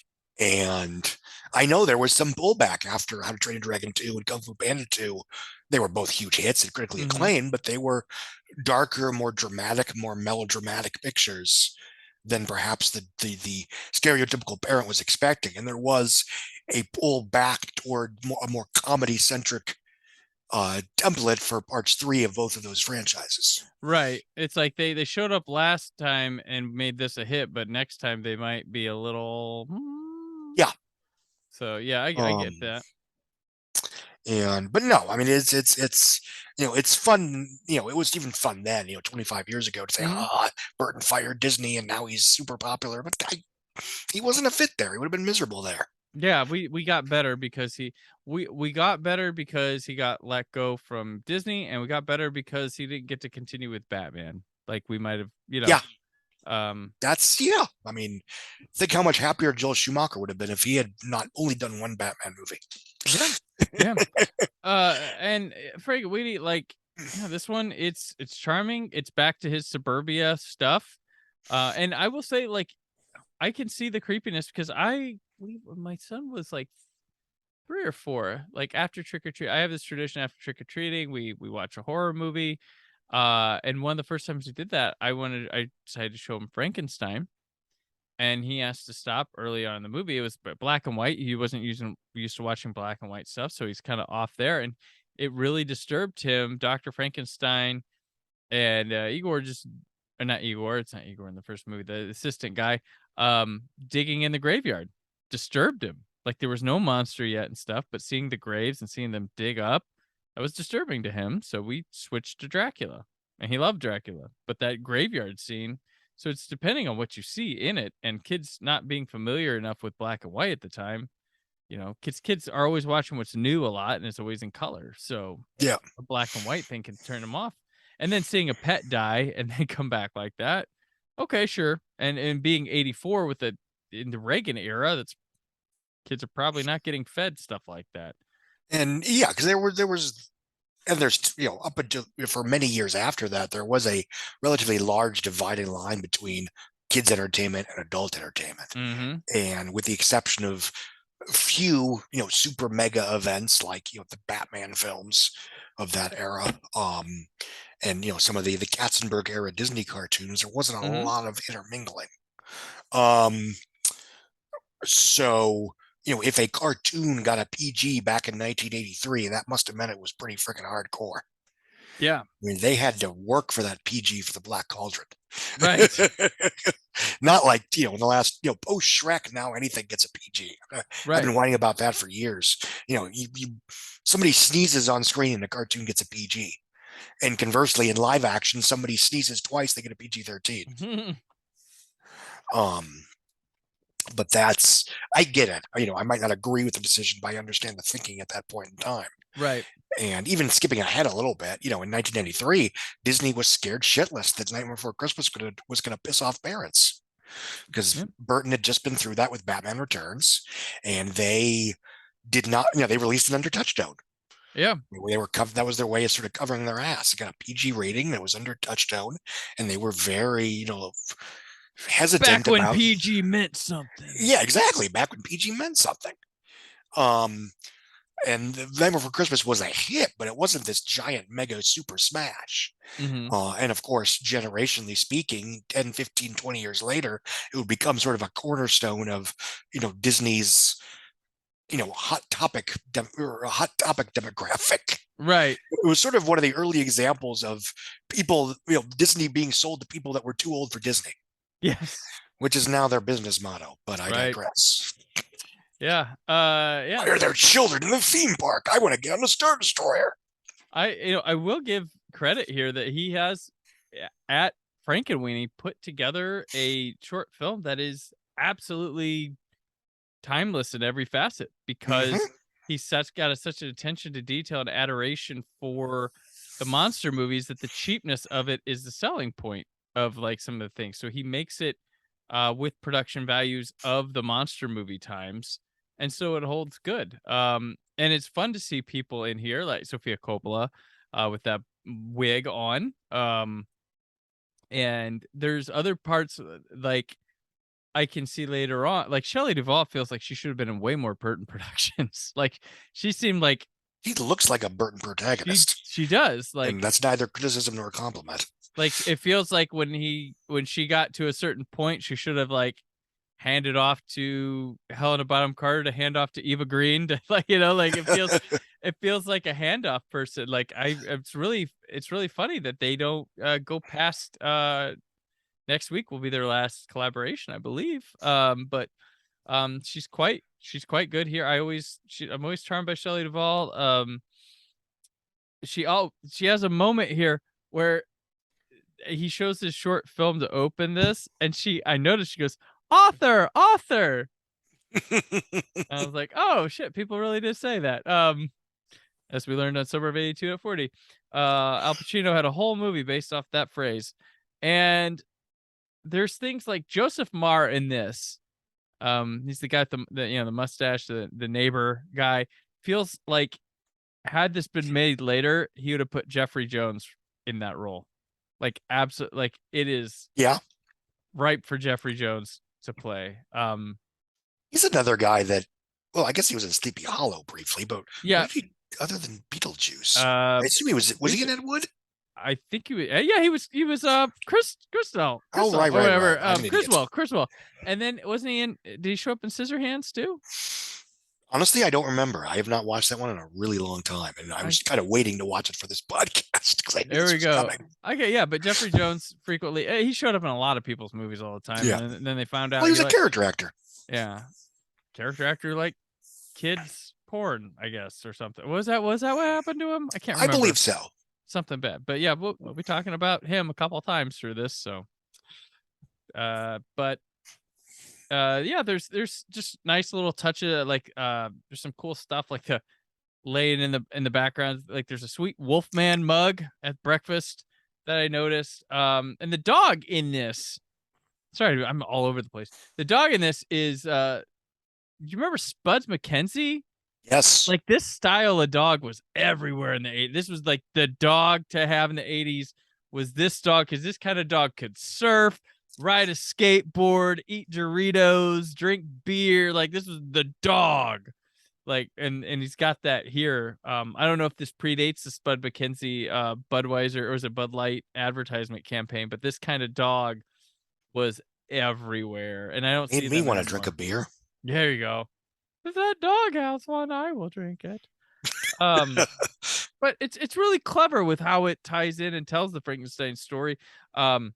And I know there was some pullback after How to Train Your Dragon 2 and Kung Fu Panda 2. They were both huge hits and critically acclaimed, but they were darker, more dramatic, more melodramatic pictures than perhaps the stereotypical parent was expecting. And there was a pull back toward a more comedy-centric template for parts 3 of both of those franchises. Right. It's like they showed up last time and made this a hit, but next time they might be a little... Yeah. So yeah, I get that. But no, I mean, it's it's fun. It was even fun then, 25 years ago to say, Burton fired Disney and now he's super popular, but he wasn't a fit there. He would have been miserable there. Yeah, we got better because we got better because he got let go from Disney, and we got better because he didn't get to continue with Batman. Like we might have, Yeah. I mean, think how much happier Joel Schumacher would have been if he had not only done one Batman movie. Yeah. And Frankenweenie, like, this one, it's charming. It's back to his suburbia stuff. And I will say, like, I can see the creepiness because I believe when my son was like 3 or 4, like after trick or treat, I have this tradition after trick or treating, we watch a horror movie. And one of the first times we did that, I decided to show him Frankenstein, and he asked to stop early on in the movie. It was black and white. He wasn't used to watching black and white stuff, so he's kind of off there, and it really disturbed him. Dr. Frankenstein and Igor not Igor. It's not Igor in the first movie. The assistant guy, digging in the graveyard, disturbed him. Like there was no monster yet and stuff, but seeing the graves and seeing them dig up, that was disturbing to him. So we switched to Dracula, and he loved Dracula. But that graveyard scene, so it's depending on what you see in it, and kids not being familiar enough with black and white at the time, kids are always watching what's new a lot, and it's always in color. So yeah, a black and white thing can turn them off. And then seeing a pet die and then come back like that, okay, sure. And being 84 in the Reagan era, that's kids are probably not getting fed stuff like that. And yeah, because there's up until for many years after that, there was a relatively large dividing line between kids entertainment and adult entertainment. And with the exception of a few super mega events like the Batman films of that era, and some of the Katzenberg era Disney cartoons, there wasn't a lot of intermingling. So if a cartoon got a PG back in 1983, that must have meant it was pretty freaking hardcore. Yeah. I mean, they had to work for that PG for the Black Cauldron. Right. Not like, in the last, post Shrek, now anything gets a PG. Right. I've been whining about that for years. Somebody sneezes on screen and the cartoon gets a PG. And conversely, in live action, somebody sneezes twice, they get a PG-13. But I get it. I might not agree with the decision, but I understand the thinking at that point in time. Right. And even skipping ahead a little bit, in 1993, Disney was scared shitless that Nightmare Before Christmas was going to piss off parents because Burton had just been through that with Batman Returns, and they did not, they released it under Touchstone. Yeah. They were that was their way of sort of covering their ass. It got a PG rating that was under Touchstone, and they were very, hesitant back when PG meant something. Yeah, exactly. Back when PG meant something. And The Nightmare Before Christmas was a hit, but it wasn't this giant mega super smash. And of course, generationally speaking, 10, 15, 20 years later, it would become sort of a cornerstone of, Disney's, hot topic demographic. Right. It was sort of one of the early examples of people, Disney being sold to people that were too old for Disney. Yes. Which is now their business motto, but I digress. Yeah. Yeah. Why are there children in the theme park? I want to get on the Star Destroyer. I will give credit here that he has at Frankenweenie put together a short film that is absolutely timeless in every facet because he's got such an attention to detail and adoration for the monster movies that the cheapness of it is the selling point of like some of the things. So he makes it with production values of the monster movie times, and so it holds good. And it's fun to see people in here like Sofia Coppola with that wig on. And there's other parts like I can see later on, like Shelley Duvall feels like she should have been in way more Burton productions. Like she seemed like He looks like a Burton protagonist. she does, like, and that's neither criticism nor a compliment. like it feels like when she got to a certain point, she should have like handed off to Helena Bonham Carter to hand off to Eva Green to, like, you know, like it feels like a handoff person. Like it's really funny that they don't go past next week will be their last collaboration, I believe. But she's quite good here. I'm always charmed by Shelley Duvall. She has a moment here where he shows his short film to open this, and I noticed she goes, author. I was like, oh shit, people really did say that. As we learned on Summer of '82 at 40. Al Pacino had a whole movie based off that phrase. And there's things like Joseph Marr in this. He's the guy with the mustache, the neighbor guy. Feels like had this been made later, he would have put Jeffrey Jones in that role. Like absolutely, like it is ripe for Jeffrey Jones to play. He's another guy that, well, I guess he was in Sleepy Hollow briefly, but yeah, what did he, other than Beetlejuice, I assume he was he in Ed Wood? I think he was. Yeah, he was. Crystal. Oh, right, whatever. Right. Criswell. And then wasn't he in? Did he show up in Scissorhands too? Honestly, I don't remember. I have not watched that one in a really long time, and I was kind of waiting to watch it for this podcast because I knew there this we was go. coming. Okay, yeah, but Jeffrey Jones frequently he showed up in a lot of people's movies all the time. Yeah. And then they found out Well, he was a character actor. Yeah, character actor like kids porn, I guess, or something. Was that what happened to him? I can't remember. I believe so. Something bad, but yeah, we'll be talking about him a couple of times through this. So, but yeah, there's just nice little touches, like there's some cool stuff like the laying in the background, like there's a sweet Wolfman mug at breakfast that I noticed. And the dog in this, sorry, I'm all over the place. The dog in this is do you remember Spuds MacKenzie? Yes. Like this style of dog was everywhere in the 80s. This was like the dog to have in the 80s was this dog, because this kind of dog could surf, ride a skateboard, eat Doritos, drink beer. Like this was the dog. Like, and he's got that here. I don't know if this predates the Spud MacKenzie Budweiser or was it Bud Light advertisement campaign, but this kind of dog was everywhere. And I don't see me want to drink a beer. There you go. If that dog has one, I will drink it. But it's really clever with how it ties in and tells the Frankenstein story. The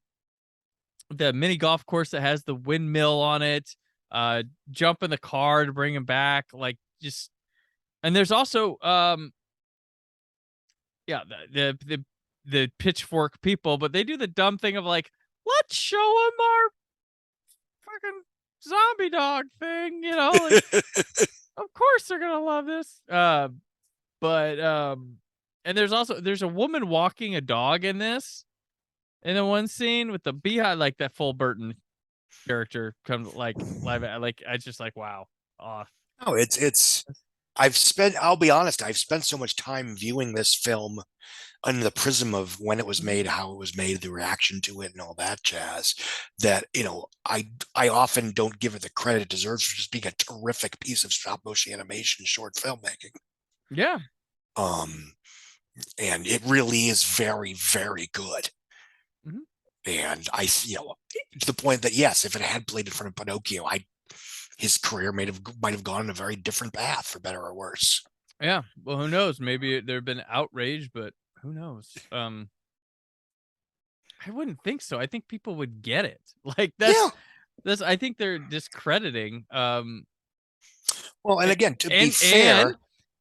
mini golf course that has the windmill on it, jump in the car to bring him back, like just. And there's also the pitchfork people, but they do the dumb thing of like, let's show them our fucking zombie dog thing, you know, like, of course they're gonna love this. But and there's a woman walking a dog in this, in the one scene with the beehive, like that full Burton character comes like live, like I just like wow. No, I'll be honest, I've spent so much time viewing this film under the prism of when it was made, how it was made, the reaction to it, and all that jazz, that, you know, I often don't give it the credit it deserves for just being a terrific piece of stop motion animation short filmmaking. Yeah. And it really is very, very good. Mm-hmm. And I, you know, to the point that yes, if it had played in front of Pinocchio, his career might have gone in a very different path, for better or worse. Yeah. Well, who knows? Maybe there'd been outrage, but who knows? I wouldn't think so. I think people would get it. Like that's I think they're discrediting. Well, and again, to be fair,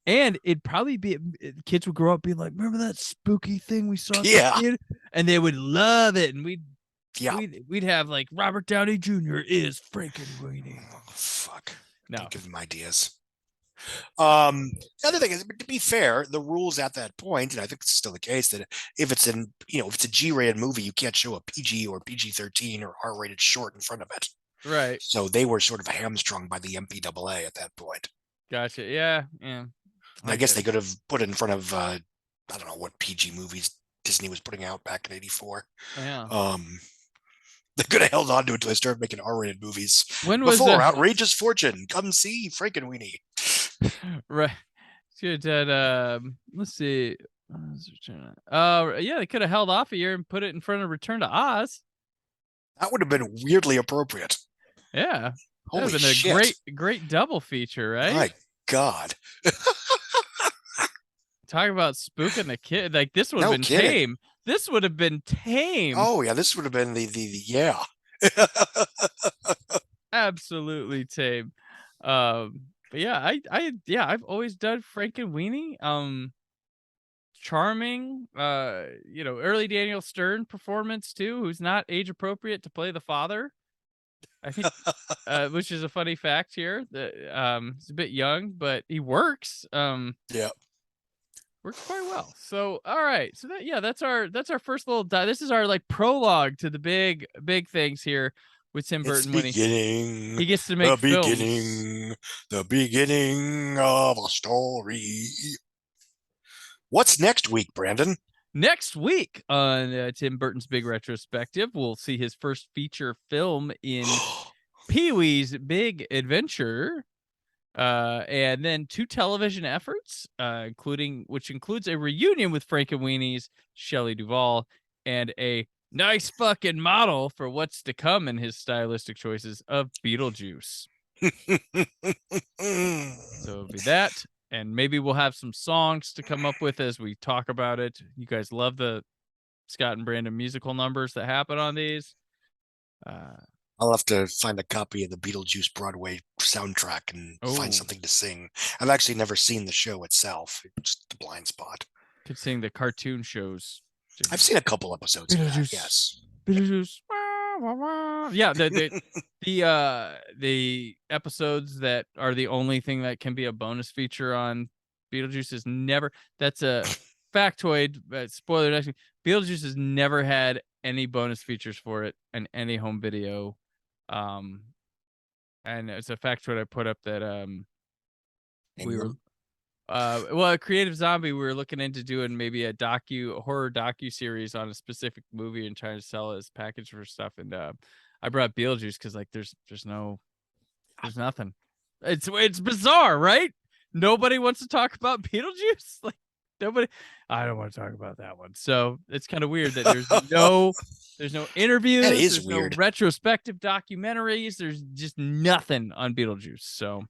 and it'd probably be kids would grow up being like, remember that spooky thing we saw? Yeah. And they would love it, and we'd have like Robert Downey Jr. is Frankenweenie. Oh, fuck. No. Don't give them ideas. The other thing is, to be fair, the rules at that point, and I think it's still the case, that if it's a G-rated movie, you can't show a PG or PG-13 or R-rated short in front of it. Right. So they were sort of hamstrung by the MPAA at that point. Gotcha. Yeah. I guess they could have put it in front of I don't know what PG movies Disney was putting out back in '84. Yeah. They could have held on to it until they started making R-rated movies. When was Before Outrageous Fortune, come see Frankenweenie. Right. Good. Let's see. Yeah, they could have held off a year and put it in front of Return to Oz. That would have been weirdly appropriate. Yeah. Holy that would have been shit. a great double feature, right? My God. Talk about spooking the kid. Like this would have No been kidding. tame. This would have been tame. Oh yeah, this would have been the yeah. Absolutely tame. But yeah, I've always done Frankenweenie. Charming. Early Daniel Stern performance too, who's not age appropriate to play the father. I think which is a funny fact here. That he's a bit young, but he works. Yeah. Works quite well. So all right. So that's our first little this is our like prologue to the big things here with Tim Burton when he gets to make films. The beginning of a story. What's next week, Brandon? Next week on Tim Burton's Big Retrospective, we'll see his first feature film in Pee-wee's Big Adventure. And then 2 television efforts, which includes a reunion with Frankenweenie's Shelley Duvall and a nice fucking model for what's to come in his stylistic choices of Beetlejuice. So it'll be that, and maybe we'll have some songs to come up with as we talk about it. You guys love the Scott and Brandon musical numbers that happen on these. I'll have to find a copy of the Beetlejuice Broadway soundtrack and find something to sing. I've actually never seen the show itself. It's just the blind spot. Could sing the cartoon shows. I've seen a couple episodes of that, yes. Beetlejuice. Yeah, the episodes that are the only thing that can be a bonus feature on Beetlejuice is never. That's a factoid. Spoiler next week. Beetlejuice has never had any bonus features for it in any home video. And it's a factoid I put up that we were Creative Zombie, we were looking into doing maybe a horror docu series on a specific movie and trying to sell it as package for stuff. And I brought Beetlejuice because like there's nothing. It's bizarre, right? Nobody wants to talk about Beetlejuice. Like nobody. I don't want to talk about that one. So it's kind of weird that there's no interviews. That is there's weird. No retrospective documentaries. There's just nothing on Beetlejuice. So.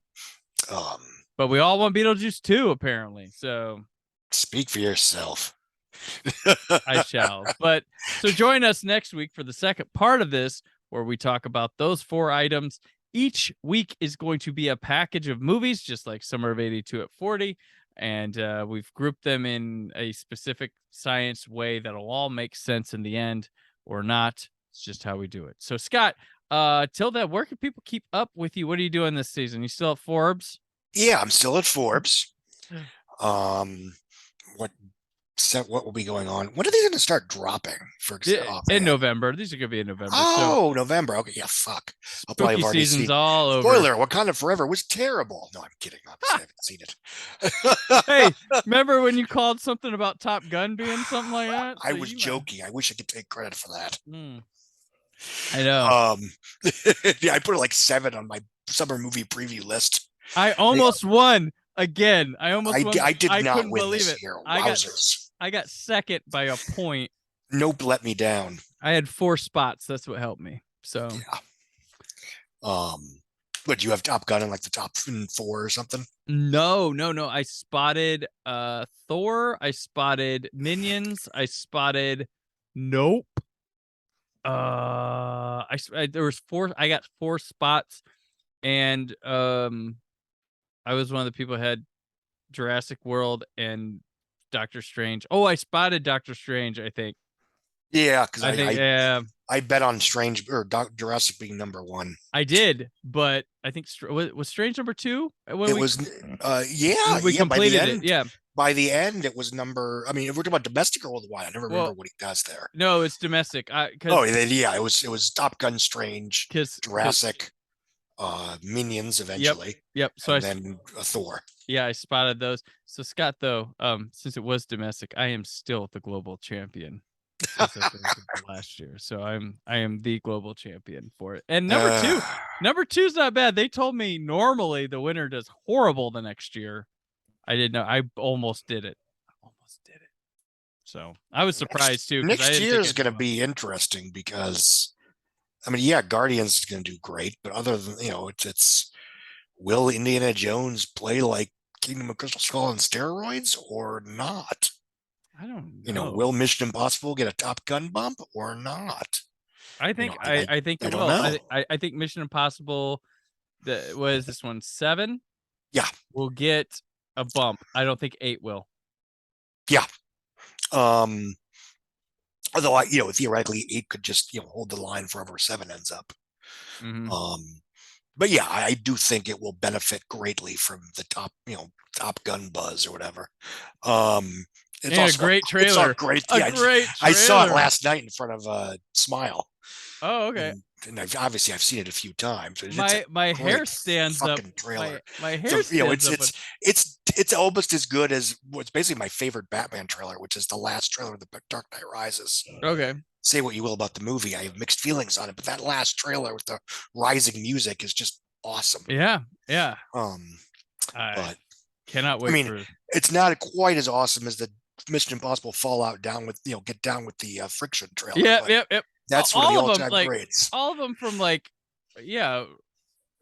But we all want Beetlejuice too, apparently. So speak for yourself. I shall. But so join us next week for the second part of this, where we talk about those 4 items. Each week is going to be a package of movies, just like Summer of '82 at 40. And we've grouped them in a specific science way that'll all make sense in the end or not. It's just how we do it. So Scott, till then, where can people keep up with you? What are you doing this season? You still at Forbes? Yeah, I'm still at Forbes. What will be going on? When are they going to start dropping? In November. These are going to be in November. November. Okay, yeah, fuck. I'll probably have already season's seen. All over. Spoiler: Wakanda Forever was terrible. No, I'm kidding. Obviously, I haven't seen it. Hey, remember when you called something about Top Gun being something like that? I was joking. I wish I could take credit for that. I know. Yeah, I put it like 7 on my summer movie preview list. I almost won again. I won. I did not couldn't win believe this it. year. Wowzers. I got second by a point. Nope, let me down. I had 4 spots. That's what helped me. So yeah. But you have Top Gun in like the top 4 or something? No. I spotted Thor. I spotted Minions. I spotted Nope. There was 4. I got 4 spots, and I was one of the people who had Jurassic World and Doctor Strange. Oh, I spotted Doctor Strange, I think. Yeah, because I bet on Strange or Jurassic being number 1. I did, but I think was Strange number 2? We completed it. Yeah. by the end, it was number. I mean, if we're talking about domestic or worldwide, I never remember Well, what he does there. No, it's domestic. Oh, yeah, it was Top Gun, Strange, 'cause- Jurassic, Minions eventually. Yep. So and then Thor. Yeah, I spotted those. So Scott, though, since it was domestic, I am still the global champion as of last year. So I am the global champion for it. And number two's not bad. They told me normally the winner does horrible the next year. I didn't know. I almost did it. So I was surprised too. Next year is going to be interesting because, I mean, yeah, Guardians is going to do great, but other than it's will Indiana Jones play like Kingdom of Crystal Skull on steroids or not? I don't know. Will Mission Impossible get a Top Gun bump or not? I think I think it will. I think Mission Impossible, what is this one, 7? Yeah, will get a bump. I don't think 8 will. Yeah. Although theoretically 8 could just hold the line for wherever 7 ends up. Mm-hmm. But yeah, I do think it will benefit greatly from the Top Gun buzz or whatever. It's also a great trailer. It's great. Great trailer. I saw it last night in front of Smile. Oh, okay. And I've seen it a few times. My hair stands up. Trailer. My hair stands up. It's almost as good as what's basically my favorite Batman trailer, which is the last trailer of The Dark Knight Rises. Okay. Say what you will about the movie, I have mixed feelings on it, but that last trailer with the rising music is just awesome. Yeah. But cannot wait. I mean, it's not quite as awesome as the Mission Impossible Fallout get down with the friction trailer. Yep. That's one of the all-time greats. All of them from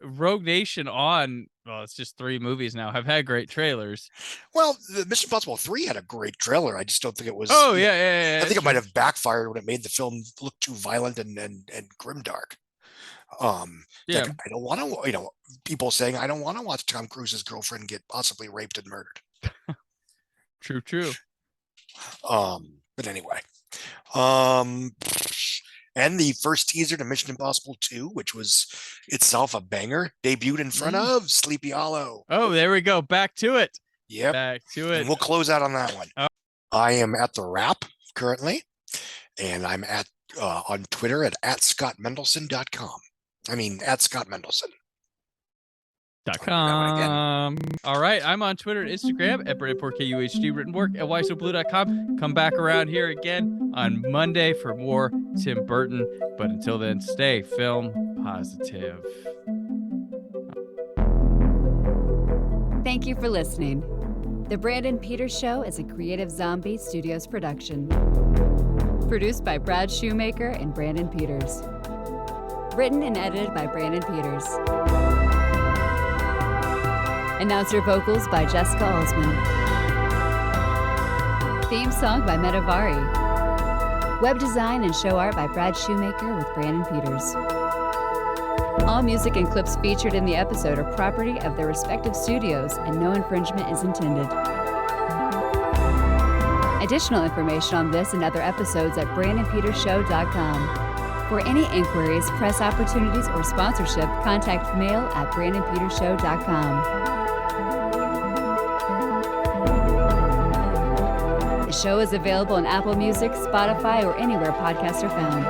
Rogue Nation on. Well, it's just 3 movies now. Have had great trailers. Well, the Mission Impossible 3 had a great trailer. I just don't think it was. Oh yeah. I think it might have backfired when it made the film look too violent and grimdark. I don't want to. People saying I don't want to watch Tom Cruise's girlfriend get possibly raped and murdered. True. But anyway, and the first teaser to Mission Impossible 2, which was itself a banger, debuted in front of Sleepy Hollow. Oh, there we go. Back to it. Yep. Back to it. And we'll close out on that one. Oh. I am at The Wrap currently, and I'm on Twitter at scottmendelson.com. I mean, at Scott Mendelson. .com. All right, I'm on Twitter and Instagram at Brandon4KUHD, written work at whysoblue.com. Come back around here again on Monday for more Tim Burton. But until then, stay film positive. Thank you for listening. The Brandon Peters Show is a Creative Zombie Studios production. Produced by Brad Shoemaker and Brandon Peters. Written and edited by Brandon Peters. Announcer vocals by Jessica Alsman. Theme song by Metavari. Web design and show art by Brad Shoemaker with Brandon Peters. All music and clips featured in the episode are property of their respective studios, and no infringement is intended. Additional information on this and other episodes at BrandonPetersShow.com. For any inquiries, press opportunities, or sponsorship, contact mail at BrandonPetersShow.com. The show is available on Apple Music, Spotify, or anywhere podcasts are found.